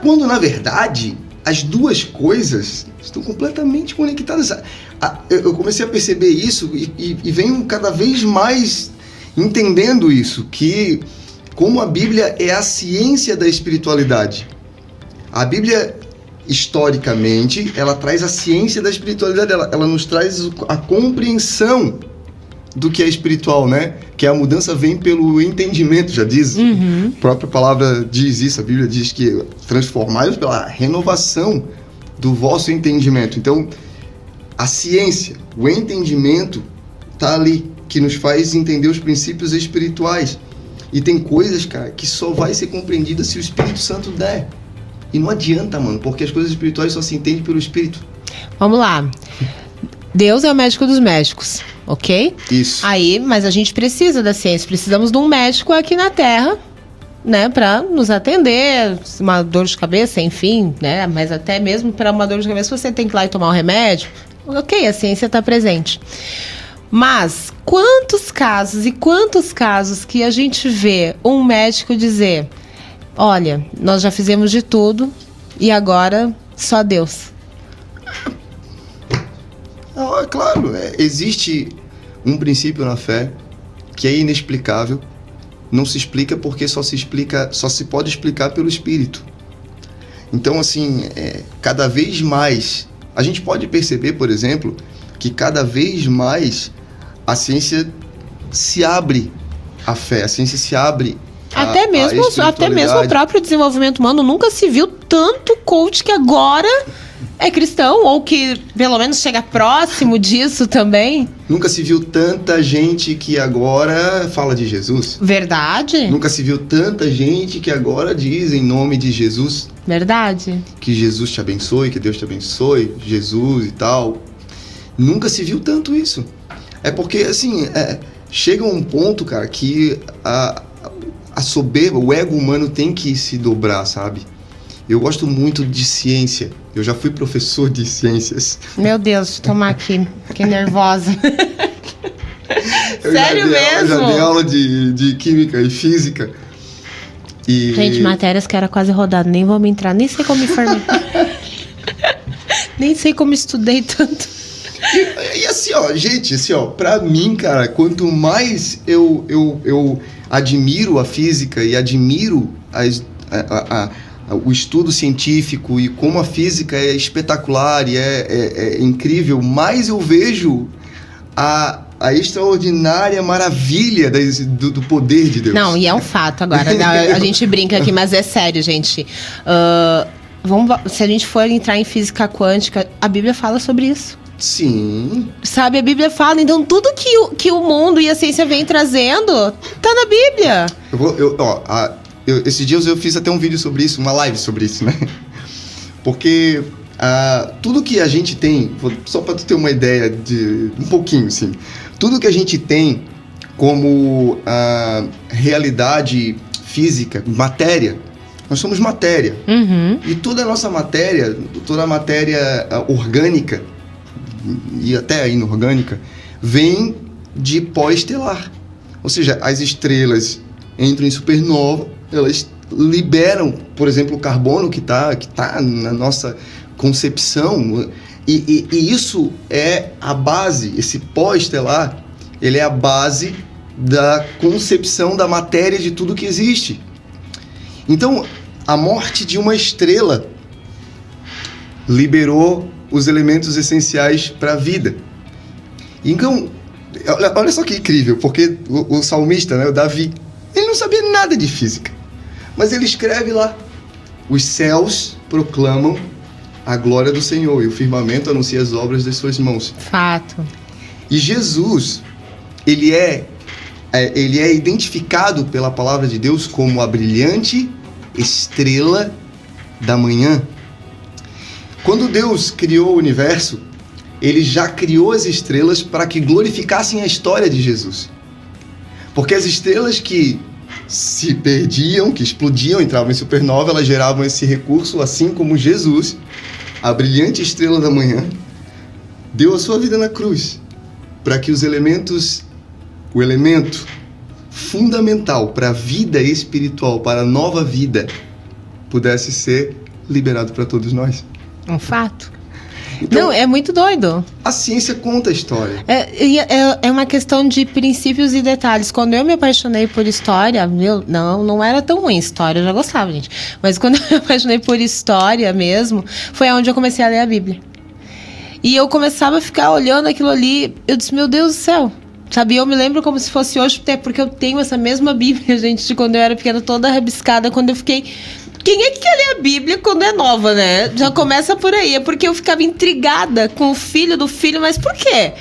quando na verdade as duas coisas estão completamente conectadas. Eu comecei a perceber isso e venho cada vez mais entendendo isso, que como a Bíblia é a ciência da espiritualidade. A Bíblia historicamente, ela traz a ciência da espiritualidade, ela nos traz a compreensão do que é espiritual, né? Que a mudança vem pelo entendimento, já diz. A própria palavra diz isso, a Bíblia diz que transformai-vos pela renovação do vosso entendimento. Então, a ciência, o entendimento tá ali, que nos faz entender os princípios espirituais. E tem coisas, cara, que só vai ser compreendida se o Espírito Santo der. E não adianta, mano, porque as coisas espirituais só se entendem pelo Espírito. Vamos lá. Deus é o médico dos médicos, ok? Isso. Aí, mas a gente precisa da ciência. Precisamos de um médico aqui na Terra, né? Pra nos atender, uma dor de cabeça, enfim, né? Mas até mesmo para uma dor de cabeça você tem que ir lá e tomar o remédio. Ok, a ciência está presente. Mas quantos casos que a gente vê um médico dizer: olha, nós já fizemos de tudo e agora só Deus. Claro, existe um princípio na fé que é inexplicável, não se explica porque só se pode explicar pelo Espírito. Então, assim, cada vez mais, a gente pode perceber, por exemplo, que cada vez mais a ciência se abre à fé, a ciência se abre até mesmo o próprio desenvolvimento humano. Nunca se viu tanto coach que agora é cristão, ou que pelo menos chega próximo disso também. Nunca se viu tanta gente que agora fala de Jesus. Verdade. Nunca se viu tanta gente que agora diz em nome de Jesus. Verdade. Que Jesus te abençoe, que Deus te abençoe, Jesus e tal. Nunca se viu tanto isso. É porque, assim, chega um ponto, cara, que a soberba, o ego humano tem que se dobrar, sabe? Eu gosto muito de ciência. Eu já fui professor de ciências. Meu Deus, deixa eu tomar aqui. Fiquei nervosa. Sério mesmo? Eu já dei aula de química e física. Gente, matérias que era quase rodado. Nem vou me entrar. Nem sei como me formei. Nem sei como estudei tanto. E assim, ó, gente, assim, ó, pra mim, cara, quanto mais eu admiro a física e admiro o estudo científico e como a física é espetacular e é incrível, mais eu vejo a extraordinária maravilha do poder de Deus. Não, e é um fato agora. A gente brinca aqui, mas é sério, gente. Se a gente for entrar em física quântica, a Bíblia fala sobre isso. Sim. Sabe, a Bíblia fala, então tudo que o mundo e a ciência vem trazendo, tá na Bíblia. Esses dias eu fiz até um vídeo sobre isso, uma live sobre isso, né? Porque tudo que a gente tem, só pra tu ter uma ideia de um pouquinho, assim, tudo que a gente tem como realidade física, matéria, nós somos matéria. Uhum. E toda a nossa matéria, toda a matéria orgânica e até a inorgânica, vem de pó estelar. Ou seja, as estrelas entram em supernova, elas liberam, por exemplo, o carbono que tá na nossa concepção, e isso é a base, esse pó estelar, ele é a base da concepção da matéria de tudo que existe. Então, a morte de uma estrela liberou os elementos essenciais para a vida. Então, olha só que incrível, porque o salmista, né, o Davi, ele não sabia nada de física, mas ele escreve lá: os céus proclamam a glória do Senhor e o firmamento anuncia as obras das suas mãos. Fato. E Jesus, ele é identificado pela palavra de Deus como a brilhante estrela da manhã. Quando Deus criou o universo, ele já criou as estrelas para que glorificassem a história de Jesus. Porque as estrelas que se perdiam, que explodiam, entravam em supernova, elas geravam esse recurso, assim como Jesus, a brilhante estrela da manhã, deu a sua vida na cruz, para que o elemento fundamental para a vida espiritual, para a nova vida, pudesse ser liberado para todos nós. Um fato. Então, Não, é muito doido. a ciência conta a história. É uma questão de princípios e detalhes. Quando eu me apaixonei por história, não era tão ruim história, eu já gostava, gente. Mas quando eu me apaixonei por história mesmo, foi onde eu comecei a ler a Bíblia. E eu começava a ficar olhando aquilo ali, eu disse, meu Deus do céu. Sabe, eu me lembro como se fosse hoje, até porque eu tenho essa mesma Bíblia, gente, de quando eu era pequena, toda rabiscada, quando eu fiquei... Quem é que quer ler a Bíblia quando é nova, né? Já começa por aí. É porque eu ficava intrigada com o filho do filho, mas por quê?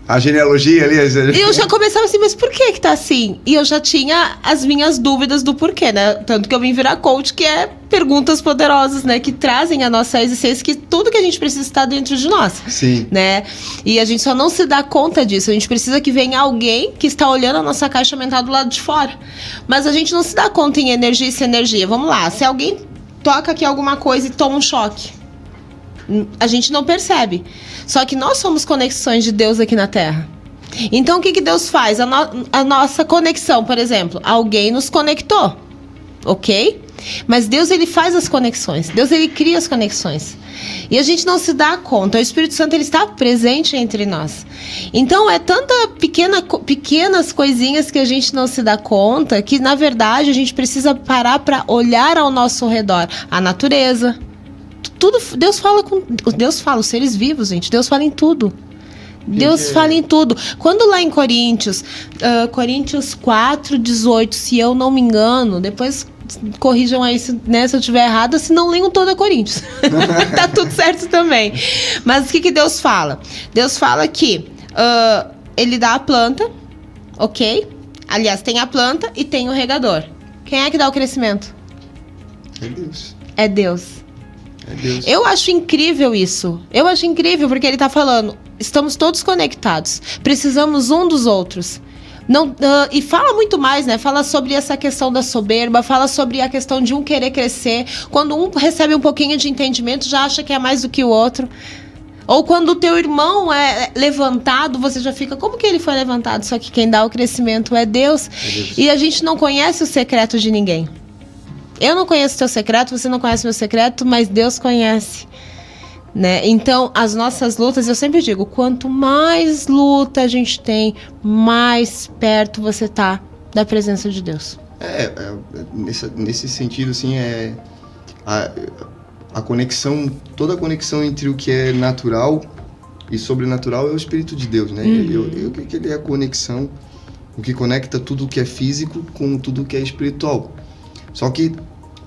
A genealogia ali... Eu já começava assim, mas por que tá assim? E eu já tinha as minhas dúvidas do porquê, né? Tanto que eu vim virar coach, que é perguntas poderosas, né? Que trazem a nossa existência, que tudo que a gente precisa está dentro de nós. Sim. Né? E a gente só não se dá conta disso. A gente precisa que venha alguém que está olhando a nossa caixa mental do lado de fora. Mas a gente não se dá conta em energia e sem energia. Vamos lá, se alguém toca aqui alguma coisa e toma um choque, a gente não percebe. Só que nós somos conexões de Deus aqui na Terra. Então, o que Deus faz? A nossa conexão, por exemplo, alguém nos conectou, ok? Mas Deus, ele faz as conexões. Deus, ele cria as conexões. E a gente não se dá conta. O Espírito Santo, ele está presente entre nós. Então, é tanta pequenas coisinhas que a gente não se dá conta, que, na verdade, a gente precisa parar para olhar ao nosso redor. A natureza. Tudo, Deus fala, os seres vivos, gente. Deus fala em tudo. Deus fala em tudo. Quando lá em Coríntios 4:18, se eu não me engano, depois corrijam aí se eu estiver errada, se não leiam toda Coríntios. Tá tudo certo também. Mas o que Deus fala? Deus fala que ele dá a planta, ok? Aliás, tem a planta e tem o regador. Quem é que dá o crescimento? É Deus. É Deus. É Deus. Eu acho incrível isso. Eu acho incrível porque ele tá falando, estamos todos conectados. Precisamos um dos outros. Não, e fala muito mais, né? Fala sobre essa questão da soberba, fala sobre a questão de um querer crescer. Quando um recebe um pouquinho de entendimento, já acha que é mais do que o outro. Ou quando o teu irmão é levantado, você já fica, como que ele foi levantado? Só que quem dá o crescimento é Deus. É Deus. E a gente não conhece o secreto de ninguém. Eu não conheço o teu secreto, você não conhece o meu secreto, mas Deus conhece. Né? Então, as nossas lutas, eu sempre digo, quanto mais luta a gente tem, mais perto você tá da presença de Deus. Nesse sentido, assim, a conexão, toda a conexão entre o que é natural e sobrenatural é o Espírito de Deus, né? Eu creio que ele é a conexão, o que conecta tudo o que é físico com tudo o que é espiritual. Só que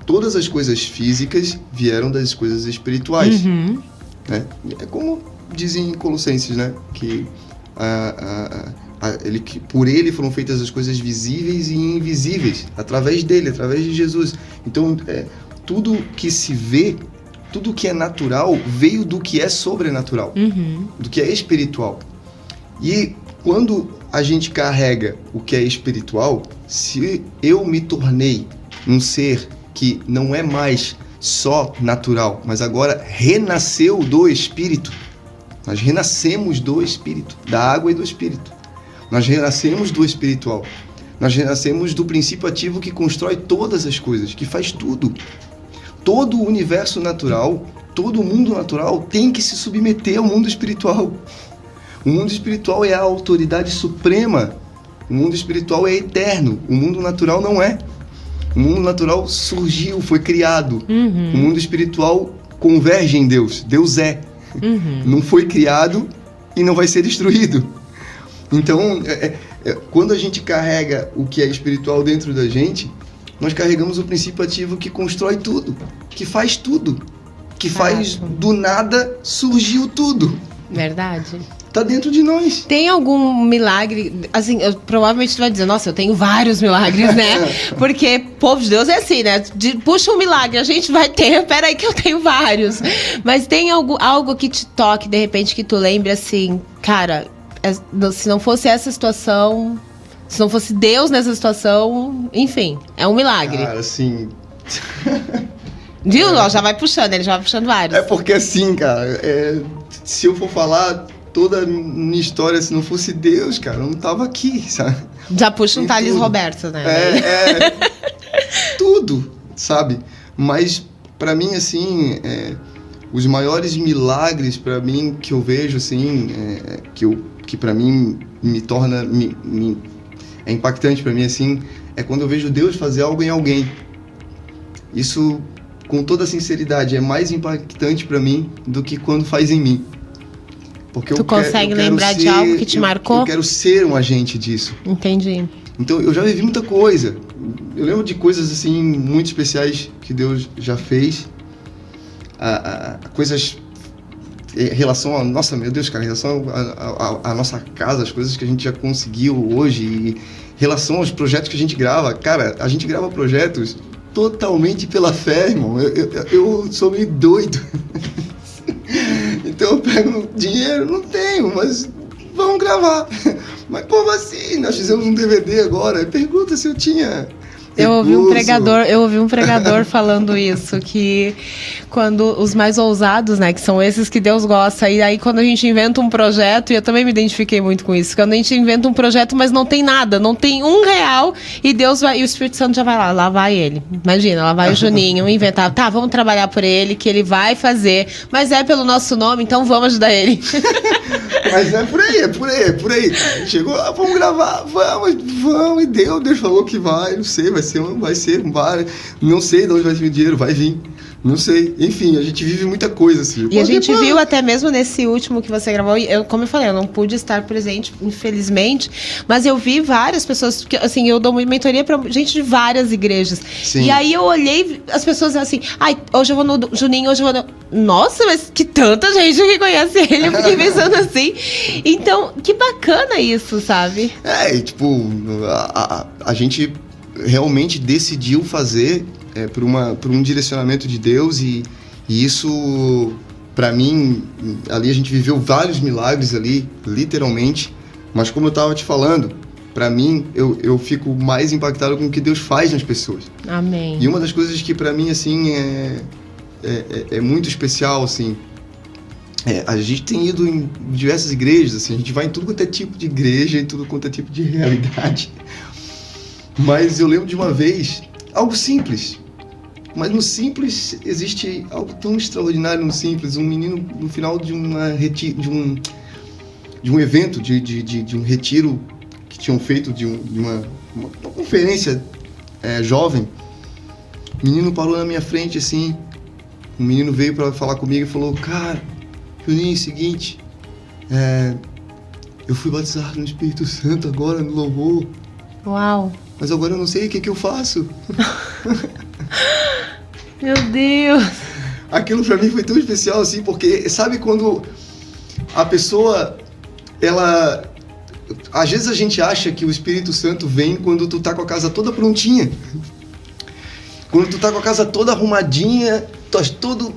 todas as coisas físicas vieram das coisas espirituais. Né? É como dizem em Colossenses, né? Que por ele foram feitas as coisas visíveis e invisíveis, através dele, através de Jesus. Então, tudo que se vê, tudo que é natural, veio do que é sobrenatural, do que é espiritual. E quando a gente carrega o que é espiritual, se eu me tornei um ser que não é mais só natural, mas agora renasceu do Espírito. Nós renascemos do Espírito, da água e do Espírito. Nós renascemos do espiritual. Nós renascemos do princípio ativo que constrói todas as coisas, que faz tudo. Todo o universo natural, todo o mundo natural tem que se submeter ao mundo espiritual. O mundo espiritual é a autoridade suprema. O mundo espiritual é eterno. O mundo natural não é. O mundo natural surgiu, foi criado. O mundo espiritual converge em Deus. Deus é. Não foi criado e não vai ser destruído. Então, quando a gente carrega o que é espiritual dentro da gente, nós carregamos o princípio ativo que constrói tudo, que faz tudo, que faz do nada surgiu tudo. Verdade. Tá dentro de nós. Tem algum milagre, assim, provavelmente tu vai dizer, nossa, eu tenho vários milagres, né? Porque povo de Deus é assim, né? Puxa um milagre, a gente vai ter, peraí que eu tenho vários. Mas tem algo que te toque, de repente, que tu lembre assim, cara, se não fosse essa situação, se não fosse Deus nessa situação, enfim, é um milagre. Cara, assim... Viu? Já vai puxando, ele já vai puxando vários. É porque assim, cara, se eu for falar... Toda a minha história, se não fosse Deus, cara, eu não tava aqui, sabe? Já puxa um Thales Roberto, né? Tudo, sabe? Mas, pra mim, assim, os maiores milagres para mim que eu vejo, assim, que para mim me torna... é impactante para mim, assim, é quando eu vejo Deus fazer algo em alguém. Isso, com toda sinceridade, é mais impactante para mim do que quando faz em mim. Porque tu consegue lembrar de algo que te marcou? Eu quero ser um agente disso. Entendi. Então, eu já vivi muita coisa. Eu lembro de coisas, assim, muito especiais que Deus já fez. Coisas em relação a... Nossa, meu Deus, cara, em relação à nossa casa, as coisas que a gente já conseguiu hoje, e em relação aos projetos que a gente grava. Cara, a gente grava projetos totalmente pela fé, irmão. Eu sou meio doido. Então eu pego dinheiro, não tenho, mas vamos gravar. Mas como assim? Nós fizemos um DVD agora. Pergunta se eu tinha... Eu ouvi um pregador falando isso, que quando os mais ousados, né, que são esses que Deus gosta, e aí quando a gente inventa um projeto, e eu também me identifiquei muito com isso, quando a gente inventa um projeto, mas não tem nada, não tem R$1, e Deus vai, e o Espírito Santo já vai lá vai ele. Imagina, lá vai o Juninho inventar, tá, vamos trabalhar por ele, que ele vai fazer, mas é pelo nosso nome, então vamos ajudar ele. Mas é por aí. Chegou, vamos gravar, vamos, e Deus falou que vai, não sei, vai ser, não sei de onde vai vir o dinheiro, vai vir, não sei, enfim, a gente vive muita coisa, assim. E a gente viu até mesmo nesse último que você gravou, como eu falei, eu não pude estar presente, infelizmente, mas eu vi várias pessoas, porque, assim, eu dou mentoria pra gente de várias igrejas. Sim. E aí eu olhei as pessoas assim, hoje eu vou no Juninho, hoje eu vou no... Nossa, mas que tanta gente que conhece ele, eu fiquei pensando assim. Então, que bacana isso, sabe? Tipo, a gente realmente decidiu fazer por um direcionamento de Deus, e isso, pra mim, ali a gente viveu vários milagres ali, literalmente, mas como eu tava te falando, pra mim, eu fico mais impactado com o que Deus faz nas pessoas. Amém. E uma das coisas que pra mim, assim, é muito especial, assim, a gente tem ido em diversas igrejas, assim, a gente vai em tudo quanto é tipo de igreja, em tudo quanto é tipo de realidade. Mas eu lembro de uma vez, algo simples, mas no simples existe algo tão extraordinário no simples. Um menino, no final de um evento, de um retiro que tinham feito, de uma conferência jovem, o menino parou na minha frente, assim, o menino veio para falar comigo e falou, cara, Juninho, é o seguinte, eu fui batizado no Espírito Santo agora, no louvor. Uau! Mas agora eu não sei o que eu faço. Meu Deus! Aquilo pra mim foi tão especial, assim, porque sabe quando a pessoa, ela... Às vezes a gente acha que o Espírito Santo vem quando tu tá com a casa toda prontinha. Quando tu tá com a casa toda arrumadinha, tu tá todo...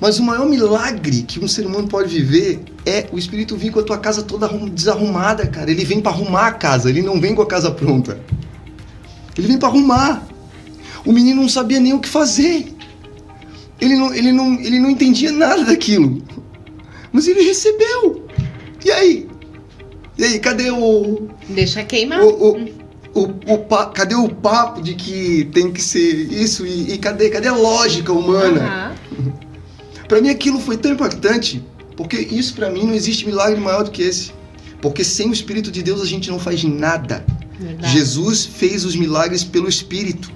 Mas o maior milagre que um ser humano pode viver é o Espírito vir com a tua casa toda desarrumada, cara. Ele vem para arrumar a casa, ele não vem com a casa pronta. Ele vem para arrumar. O menino não sabia nem o que fazer. Ele não entendia nada daquilo. Mas ele recebeu. E aí? Cadê o... Deixa queimar. Cadê o papo de que tem que ser isso? E cadê a lógica humana? Pra mim aquilo foi tão impactante, porque isso pra mim não existe milagre maior do que esse. Porque sem o Espírito de Deus a gente não faz nada. Verdade. Jesus fez os milagres pelo Espírito.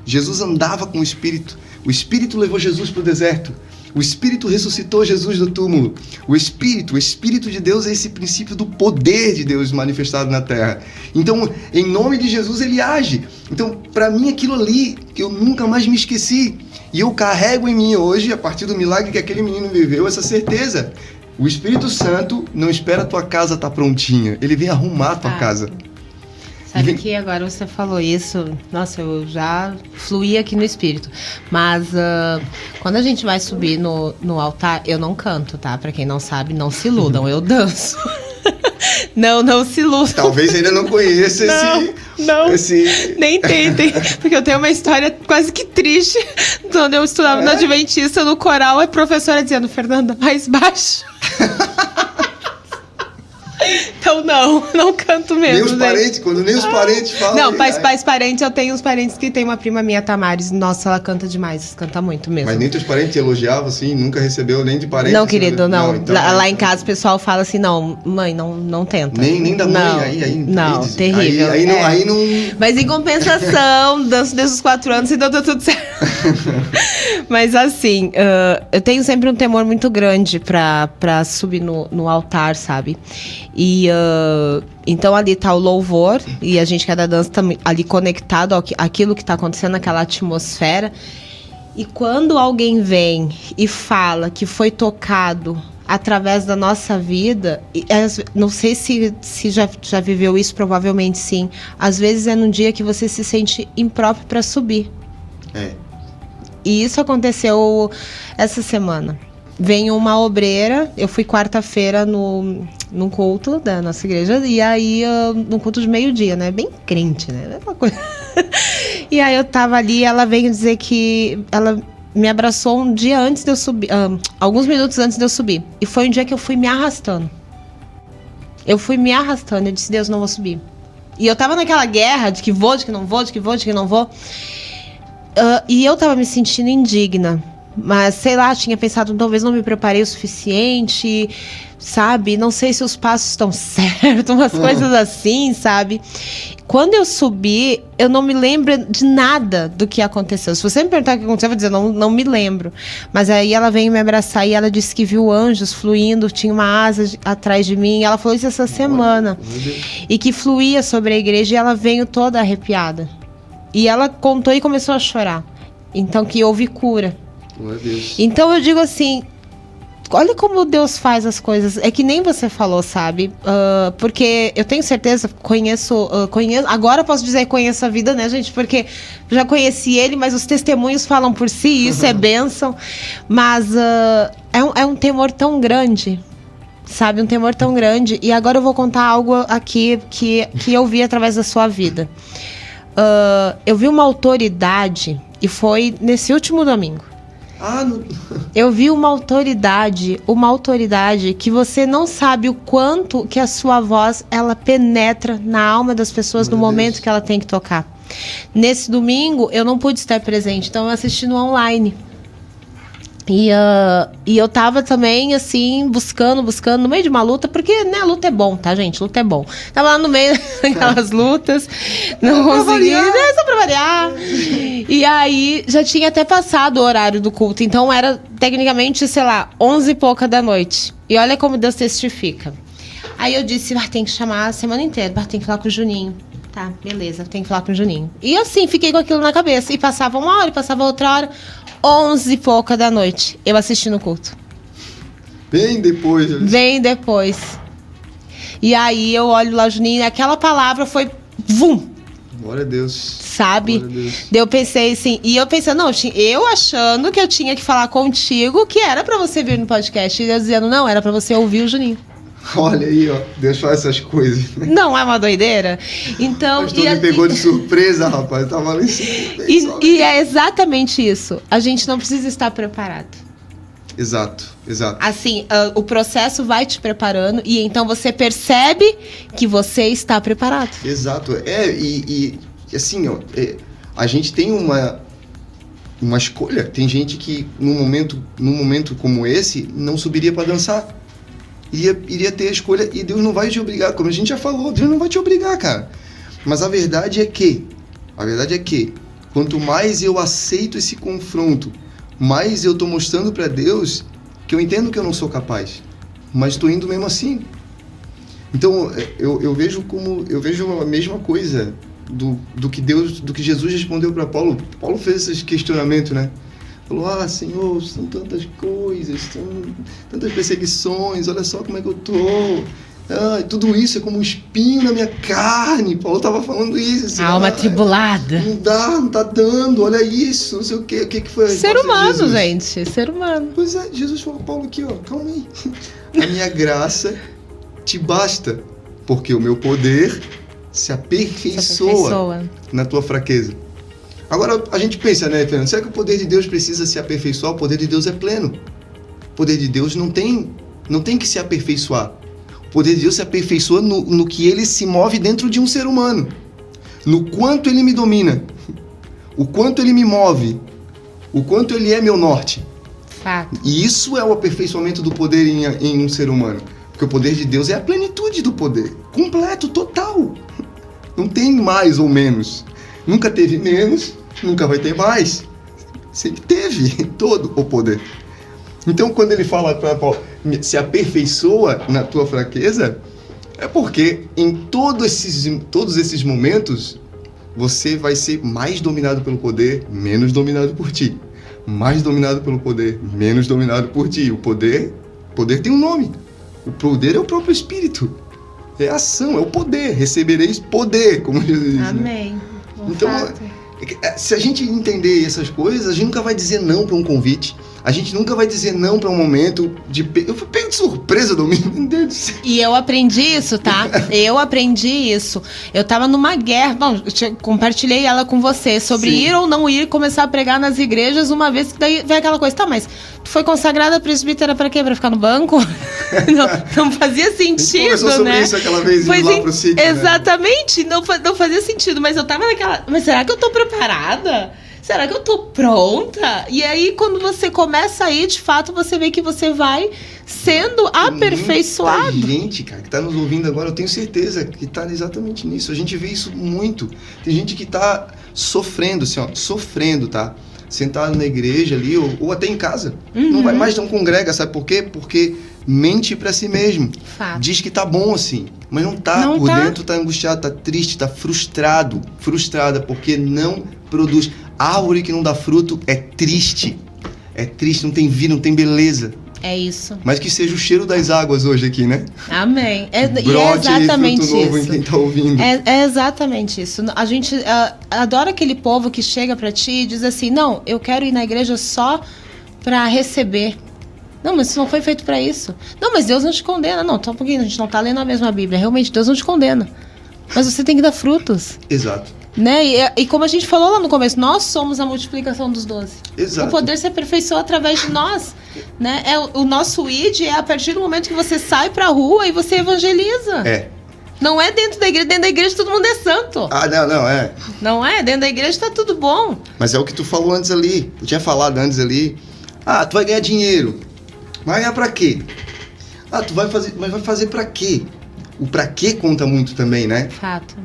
Jesus andava com o Espírito. O Espírito levou Jesus para o deserto. O Espírito ressuscitou Jesus do túmulo. O Espírito de Deus é esse princípio do poder de Deus manifestado na terra. Então, em nome de Jesus, ele age. Então, para mim, aquilo ali, eu nunca mais me esqueci. E eu carrego em mim hoje, a partir do milagre que aquele menino viveu, essa certeza. O Espírito Santo não espera a tua casa estar prontinha. Ele vem arrumar a tua casa. Sabe que agora você falou isso, nossa, eu já fluí aqui no espírito. Mas quando a gente vai subir no altar, eu não canto, tá? Pra quem não sabe, não se iludam, eu danço. Não se iludam. Talvez ainda não conheça nem tentem, porque eu tenho uma história quase que triste. Quando eu estudava no Adventista, no coral, a professora dizendo, Fernanda, mais baixo. Então Não canto mesmo. Nem os gente. parentes, quando nem os parentes falam. Não, parentes, eu tenho uns parentes que tem uma prima minha, Tamares. Nossa, ela canta demais, canta muito mesmo. Mas nem teus parentes te elogiavam, assim, nunca recebeu nem de parente? Não, assim, querido, não. Então, lá em casa o pessoal fala assim, não, mãe, não tenta. Nem da mãe, não, aí não, terrível. Aí não... Mas em compensação, danço desde os 4 anos, então tá tudo certo. Mas assim, eu tenho sempre um temor muito grande pra subir no altar, sabe? E então ali tá o louvor e a gente que é da dança tá ali conectado àquilo que tá acontecendo, naquela atmosfera. E quando alguém vem e fala que foi tocado através da nossa vida, não sei se já viveu isso, provavelmente sim. Às vezes é num dia que você se sente impróprio para subir. É. E isso aconteceu essa semana. Veio uma obreira, eu fui quarta-feira num culto da nossa igreja, e aí, num culto de meio-dia, né? Bem crente, né? Uma coisa. E aí eu tava ali, ela veio dizer que ela me abraçou um dia antes de eu subir, alguns minutos antes de eu subir. E foi um dia que eu fui me arrastando. Eu disse, Deus, não vou subir. E eu tava naquela guerra de que vou, de que não vou, de que vou, de que não vou. E eu tava me sentindo indigna. Mas, sei lá, tinha pensado, talvez não me preparei o suficiente, sabe? Não sei se os passos estão certos, umas coisas assim, sabe? Quando eu subi, eu não me lembro de nada do que aconteceu. Se você me perguntar o que aconteceu, eu vou dizer, não me lembro. Mas aí ela veio me abraçar e ela disse que viu anjos fluindo, tinha uma asa atrás de mim. E ela falou isso essa semana. E que fluía sobre a igreja e ela veio toda arrepiada. E ela contou e começou a chorar. Então, que houve cura. Glória a Deus. Então eu digo assim, olha como Deus faz as coisas. É que nem você falou, sabe? Porque eu tenho certeza, conheço, agora eu posso dizer que conheço a vida, né, gente? Porque já conheci ele, mas os testemunhos falam por si, isso é bênção. Mas é um temor tão grande, sabe? Um temor tão grande. E agora eu vou contar algo aqui que eu vi através da sua vida. Eu vi uma autoridade, e foi nesse último domingo. Eu vi uma autoridade que você não sabe o quanto que a sua voz, ela penetra na alma das pessoas no momento que ela tem que tocar. Nesse domingo, eu não pude estar presente, então eu assisti no online. E eu tava também, assim, buscando, no meio de uma luta, porque, né, a luta é bom, tá, gente? Luta é bom. Tava lá no meio daquelas lutas, não consegui, né, só pra variar. E aí, já tinha até passado o horário do culto, então era, tecnicamente, sei lá, 11 e pouca da noite. E olha como Deus testifica. Aí eu disse, tem que chamar a semana inteira, tem que falar com o Juninho. Tá, beleza, tem que falar com o Juninho. E assim, fiquei com aquilo na cabeça. E passava uma hora, e passava outra hora. 11 e pouca da noite, eu assisti no culto. Bem depois. E aí eu olho lá, Juninho, e aquela palavra foi vum. Glória a Deus. Sabe? Glória a Deus. Daí eu pensei assim, e eu pensando, não, eu achando que eu tinha que falar contigo, que era pra você vir no podcast. E eu dizendo, não, era pra você ouvir o Juninho. Olha aí, ó, Deus faz essas coisas. Não é uma doideira? Então, Mas tu me pegou de surpresa, rapaz. Eu tava ali assim, e é exatamente isso. A gente não precisa estar preparado. Exato. Assim, o processo vai te preparando e então você percebe que você está preparado. Exato. E assim, ó, a gente tem uma escolha. Tem gente que num momento como esse não subiria para dançar. Iria ter a escolha e Deus não vai te obrigar, como a gente já falou, Deus não vai te obrigar, cara. Mas a verdade é que quanto mais eu aceito esse confronto, mais eu tô mostrando para Deus que eu entendo que eu não sou capaz, mas tô indo mesmo assim. Então eu vejo a mesma coisa do que Jesus respondeu para Paulo. Paulo fez esse questionamento, né? Falou, Senhor, são tantas coisas, são tantas perseguições, olha só como é que eu tô. Tudo isso é como um espinho na minha carne. Paulo estava falando isso. Assim, alma atribulada. Não tá dando, olha isso, não sei o quê. O que foi a ser humano, gente, ser humano. Pois é, Jesus falou, Paulo aqui, ó, calma aí. A minha graça te basta, porque o meu poder se aperfeiçoa na tua fraqueza. Agora, a gente pensa, né, Fernando? Será que o poder de Deus precisa se aperfeiçoar? O poder de Deus é pleno. O poder de Deus não tem que se aperfeiçoar. O poder de Deus se aperfeiçoa no que ele se move dentro de um ser humano. No quanto ele me domina. O quanto ele me move. O quanto ele é meu norte. Fato. E isso é o aperfeiçoamento do poder em um ser humano. Porque o poder de Deus é a plenitude do poder. Completo, total. Não tem mais ou menos. Nunca teve menos, nunca vai ter mais. Sempre teve todo o poder. Então, quando ele fala para Paulo, se aperfeiçoa na tua fraqueza, é porque em todos esses momentos, você vai ser mais dominado pelo poder, menos dominado por ti. Mais dominado pelo poder, menos dominado por ti. O poder tem um nome. O poder é o próprio Espírito. É a ação, é o poder. Recebereis poder, como Jesus diz. Amém. Né? Então, se a gente entender essas coisas, a gente nunca vai dizer não para um convite. A gente nunca vai dizer não para um momento de... Eu fui pego de surpresa, Domingo. Meu Deus do céu. E eu aprendi isso, tá? Eu aprendi isso. Eu tava numa guerra. Bom, eu compartilhei ela com você sobre Sim. ir ou não ir, começar a pregar nas igrejas, uma vez que daí vem aquela coisa. Tá, mas tu foi consagrada presbítera pra quê? Pra ficar no banco? não fazia sentido, A gente conversou sobre né? isso aquela vez, Pois indo lá pro sítio, exatamente, né? não fazia sentido. Mas eu tava naquela... Mas será que eu tô preparada? Será que eu tô pronta? E aí, quando você começa a ir, de fato, você vê que você vai sendo aperfeiçoado. Muita gente, cara, que tá nos ouvindo agora, eu tenho certeza que tá exatamente nisso. A gente vê isso muito. Tem gente que tá sofrendo, assim, ó, sofrendo, tá? Sentado na igreja ali, ou até em casa. Não vai mais, não congrega, sabe por quê? Porque mente pra si mesmo. Fato. Diz que tá bom assim, mas não tá. Não por tá. dentro tá angustiado, tá triste, tá frustrada, porque não produz. Árvore que não dá fruto é triste. É triste, não tem vida, não tem beleza. É isso. Mas que seja o cheiro das águas hoje aqui, né? Amém. E é Brote exatamente fruto novo em isso. quem tá ouvindo. É exatamente isso. A gente adora aquele povo que chega pra ti e diz assim, não, eu quero ir na igreja só pra receber. Não, mas isso não foi feito pra isso. Não, mas Deus não te condena. Não, só um pouquinho, a gente não tá lendo a mesma Bíblia. Realmente, Deus não te condena. Mas você tem que dar frutos. Exato. Né? E como a gente falou lá no começo, nós somos a multiplicação dos 12. Exato. O poder se aperfeiçoa através de nós. Né? O nosso ID é a partir do momento que você sai pra rua e você evangeliza. É. Não é dentro da igreja todo mundo é santo. Ah, não, é. Não é? Dentro da igreja tá tudo bom. Mas é o que tu falou antes ali. Eu tinha falado antes ali. Ah, tu vai ganhar dinheiro. Vai ganhar pra quê? Ah, tu vai fazer. Mas vai fazer pra quê? O pra quê conta muito também, né? Fato.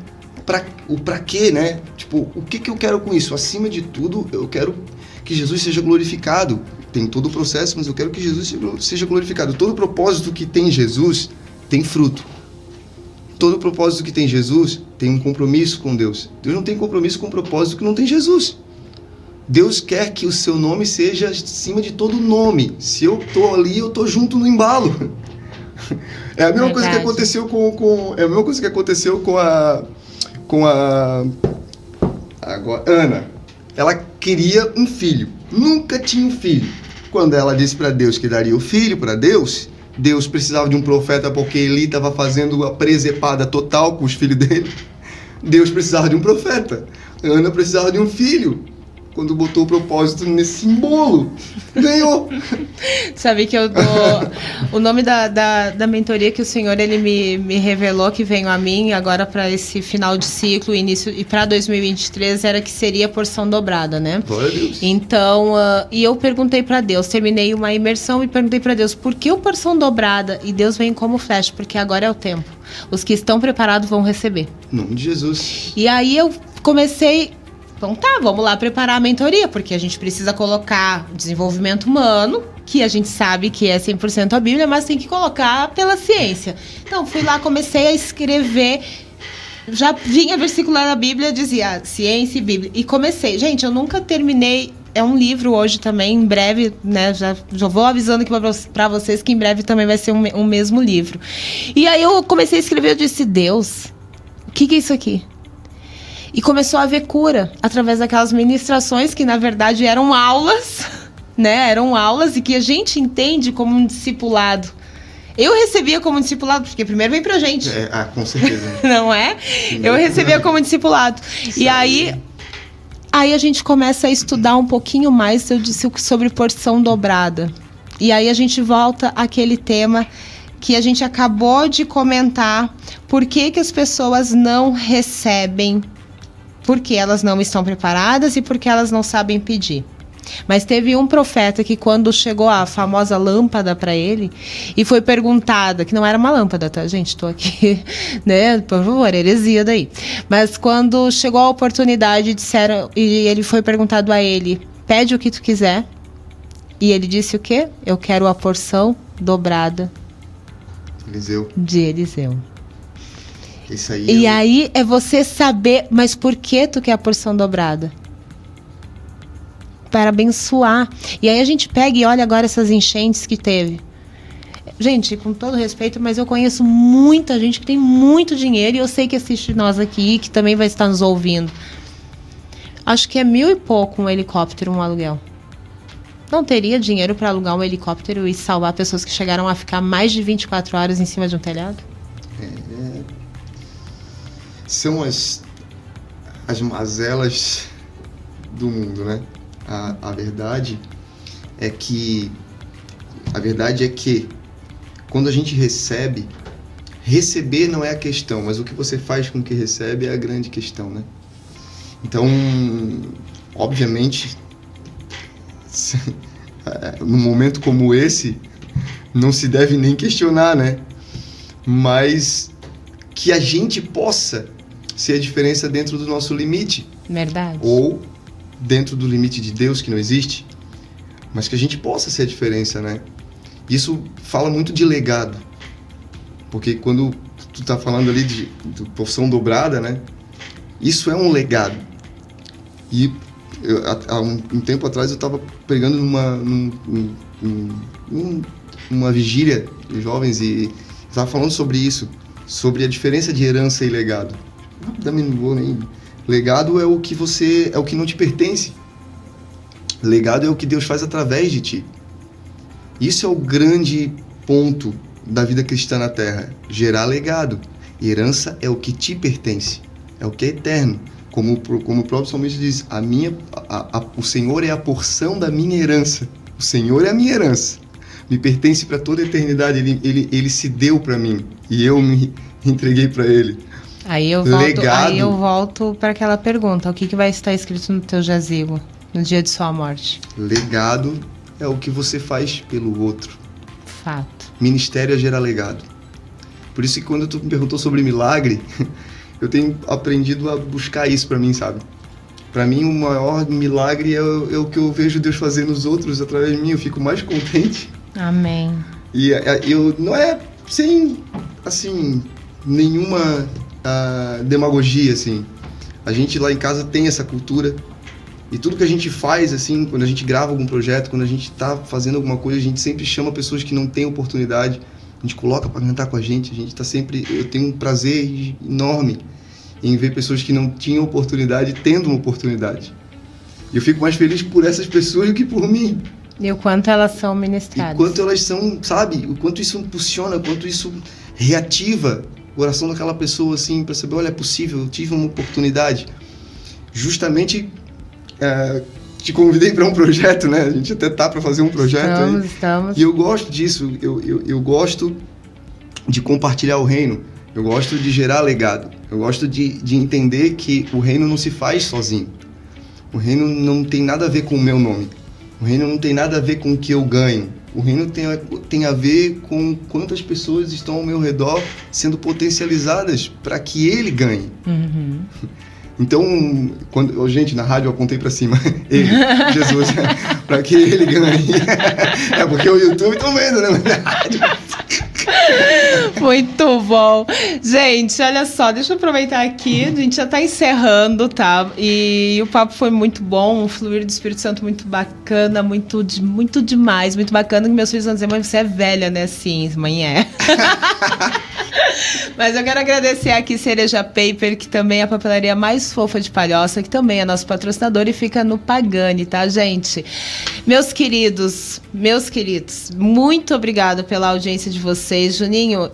O pra quê, né? Tipo, o que eu quero com isso? Acima de tudo, eu quero que Jesus seja glorificado. Tem todo o processo, mas eu quero que Jesus seja glorificado. Todo propósito que tem Jesus tem fruto. Todo propósito que tem Jesus tem um compromisso com Deus. Deus não tem compromisso com o propósito que não tem Jesus. Deus quer que o seu nome seja acima de todo nome. Se eu tô ali, eu tô junto no embalo. É a mesma coisa que aconteceu é a mesma coisa que aconteceu com a Ana. Ela queria um filho. Nunca tinha um filho. Quando ela disse para Deus que daria o filho para Deus, Deus precisava de um profeta porque Eli estava fazendo a presepada total com os filhos dele. Deus precisava de um profeta. Ana precisava de um filho. Quando botou o propósito nesse símbolo, ganhou. Sabe que eu dou... O nome da mentoria que o Senhor ele me revelou, que veio a mim agora para esse final de ciclo, início e para 2023, era que seria porção dobrada, né? Glória a Deus. Então, e eu perguntei para Deus, terminei uma imersão e perguntei para Deus, por que o porção dobrada? E Deus vem como flecha, porque agora é o tempo. Os que estão preparados vão receber. Em nome de Jesus. E aí eu comecei... Então tá, vamos lá preparar a mentoria, porque a gente precisa colocar desenvolvimento humano, que a gente sabe que é 100% a Bíblia, mas tem que colocar pela ciência. Então fui lá, comecei a escrever, já vinha versículo da Bíblia, dizia ciência e Bíblia, e comecei. Gente, eu nunca terminei, é um livro hoje também, em breve, né, já vou avisando aqui pra vocês que em breve também vai ser um mesmo livro. E aí eu comecei a escrever, eu disse, Deus, o que é isso aqui? E começou a haver cura através daquelas ministrações que, na verdade, eram aulas, né? Eram aulas e que a gente entende como um discipulado. Eu recebia como discipulado, porque primeiro vem pra gente. Com certeza. Não é? Eu recebia como discipulado. E aí a gente começa a estudar um pouquinho mais, eu disse sobre porção dobrada. E aí a gente volta àquele tema que a gente acabou de comentar, por que as pessoas não recebem, porque elas não estão preparadas e porque elas não sabem pedir. Mas teve um profeta que, quando chegou a famosa lâmpada para ele e foi perguntada, que não era uma lâmpada, tá, gente? Tô aqui, né? Por favor, heresia daí. Mas quando chegou a oportunidade, disseram, e ele foi perguntado a ele: pede o que tu quiser. E ele disse o quê? Eu quero a porção dobrada de Eliseu. Isso aí. E aí é você saber, mas por que tu quer a porção dobrada? Para abençoar. E aí a gente pega e olha agora essas enchentes que teve. Gente, com todo respeito, mas eu conheço muita gente que tem muito dinheiro, e eu sei que assiste nós aqui, que também vai estar nos ouvindo. Acho que é 1.000 e pouco um helicóptero, um aluguel. Não teria dinheiro para alugar um helicóptero e salvar pessoas que chegaram a ficar mais de 24 horas em cima de um telhado? São as mazelas do mundo, né? A verdade é que quando a gente recebe, receber não é a questão, mas o que você faz com o que recebe é a grande questão, né? Então, obviamente, num momento como esse, não se deve nem questionar, né? Mas que a gente possa ser a diferença dentro do nosso limite. Verdade. Ou dentro do limite de Deus, que não existe, mas que a gente possa ser a diferença, né? Isso fala muito de legado, porque quando tu tá falando ali de porção dobrada, né? Isso é um legado. E há um tempo atrás eu estava pregando numa vigília de jovens e estava falando sobre isso, sobre a diferença de herança e legado. Rapidamente, não vou nem... Legado é o que não te pertence. Legado é o que Deus faz através de ti. Isso é o grande ponto da vida cristã na Terra, gerar legado. Herança é o que te pertence, é o que é eterno. Como o próprio salmista diz, o Senhor é a porção da minha herança. O Senhor é a minha herança. Me pertence para toda a eternidade. Ele se deu para mim e eu me entreguei para Ele. Aí eu volto para aquela pergunta: o que vai estar escrito no teu jazigo no dia de sua morte? Legado é o que você faz pelo outro. Fato. Ministério é gerar legado. Por isso que quando tu me perguntou sobre milagre, eu tenho aprendido a buscar isso para mim, sabe? Para mim, o maior milagre é o que eu vejo Deus fazer nos outros através de mim. Eu fico mais contente. Amém. E eu não é sem, assim, nenhuma demagogia, assim. A gente lá em casa tem essa cultura. E tudo que a gente faz, assim, quando a gente grava algum projeto, quando a gente tá fazendo alguma coisa, a gente sempre chama pessoas que não têm oportunidade. A gente coloca para cantar com a gente tá sempre... Eu tenho um prazer enorme em ver pessoas que não tinham oportunidade tendo uma oportunidade. E eu fico mais feliz por essas pessoas do que por mim. E o quanto elas são ministradas. E o quanto elas são, sabe? O quanto isso impulsiona, o quanto isso reativa o coração daquela pessoa, assim, para saber, olha, é possível, eu tive uma oportunidade. Justamente, te convidei para um projeto, né? A gente até tá para fazer um projeto Estamos. E eu gosto disso, eu gosto de compartilhar o reino, eu gosto de gerar legado, eu gosto de entender que o reino não se faz sozinho. O reino não tem nada a ver com o meu nome, o reino não tem nada a ver com o que eu ganho, o reino tem a ver com quantas pessoas estão ao meu redor sendo potencializadas para que ele ganhe. Uhum. Então, gente, na rádio eu apontei pra cima, ele, Jesus, pra que ele ganhe. É porque o YouTube tá vendo, né? Muito bom. Gente, olha só, deixa eu aproveitar aqui, a gente já tá encerrando, tá? E o papo foi muito bom, um fluir do Espírito Santo muito bacana, muito demais, muito bacana, que meus filhos vão dizer, mãe, você é velha, né? Sim, mãe é. Mas eu quero agradecer aqui Cereja Paper, que também é a papelaria mais fofa de Palhoça, que também é nosso patrocinador e fica no Pagani, tá, gente? Meus queridos, muito obrigado pela audiência de vocês. Juninho,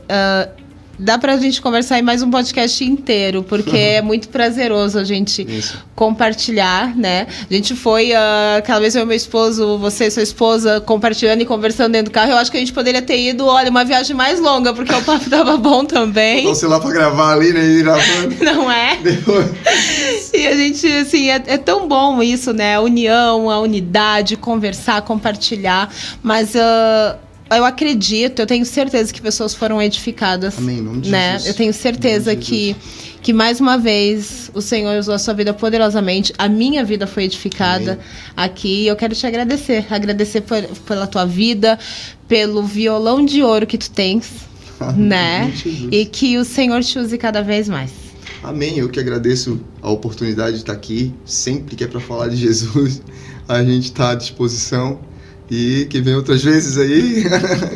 dá pra gente conversar em mais um podcast inteiro, porque é muito prazeroso a gente compartilhar, né? A gente foi, aquela vez eu e meu esposo, você e sua esposa, compartilhando e conversando dentro do carro. Eu acho que a gente poderia ter ido, olha, uma viagem mais longa, porque o papo tava bom também. Então, sei lá, pra gravar ali, né? E gravando. Não é? Depois. E a gente, assim, é tão bom isso, né? A união, a unidade, conversar, compartilhar. Mas eu acredito, eu tenho certeza que pessoas foram edificadas. Amém, em nome de né? Jesus. Eu tenho certeza que mais uma vez o Senhor usou a sua vida poderosamente. A minha vida foi edificada. Amém. Aqui. Eu quero te agradecer. Agradecer pela tua vida, pelo violão de ouro que tu tens, né? E que o Senhor te use cada vez mais. Amém. Eu que agradeço a oportunidade de estar aqui. Sempre que é para falar de Jesus, a gente está à disposição. E que vem outras vezes aí.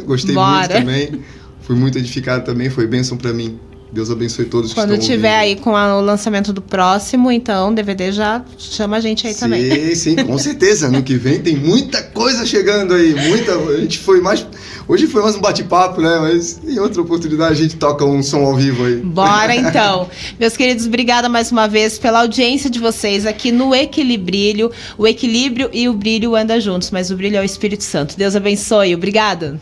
Gostei muito também. Fui muito edificado também. Foi bênção para mim. Deus abençoe todos que estão ouvindo. Quando tiver aí com o lançamento do próximo, então, DVD já chama a gente aí também. Sim, com certeza. Ano que vem tem muita coisa chegando aí. A gente foi mais... Hoje foi mais um bate-papo, né? Mas em outra oportunidade a gente toca um som ao vivo aí. Bora então. Meus queridos, obrigada mais uma vez pela audiência de vocês aqui no Equilibrilho. O equilíbrio e o brilho andam juntos, mas o brilho é o Espírito Santo. Deus abençoe. Obrigada.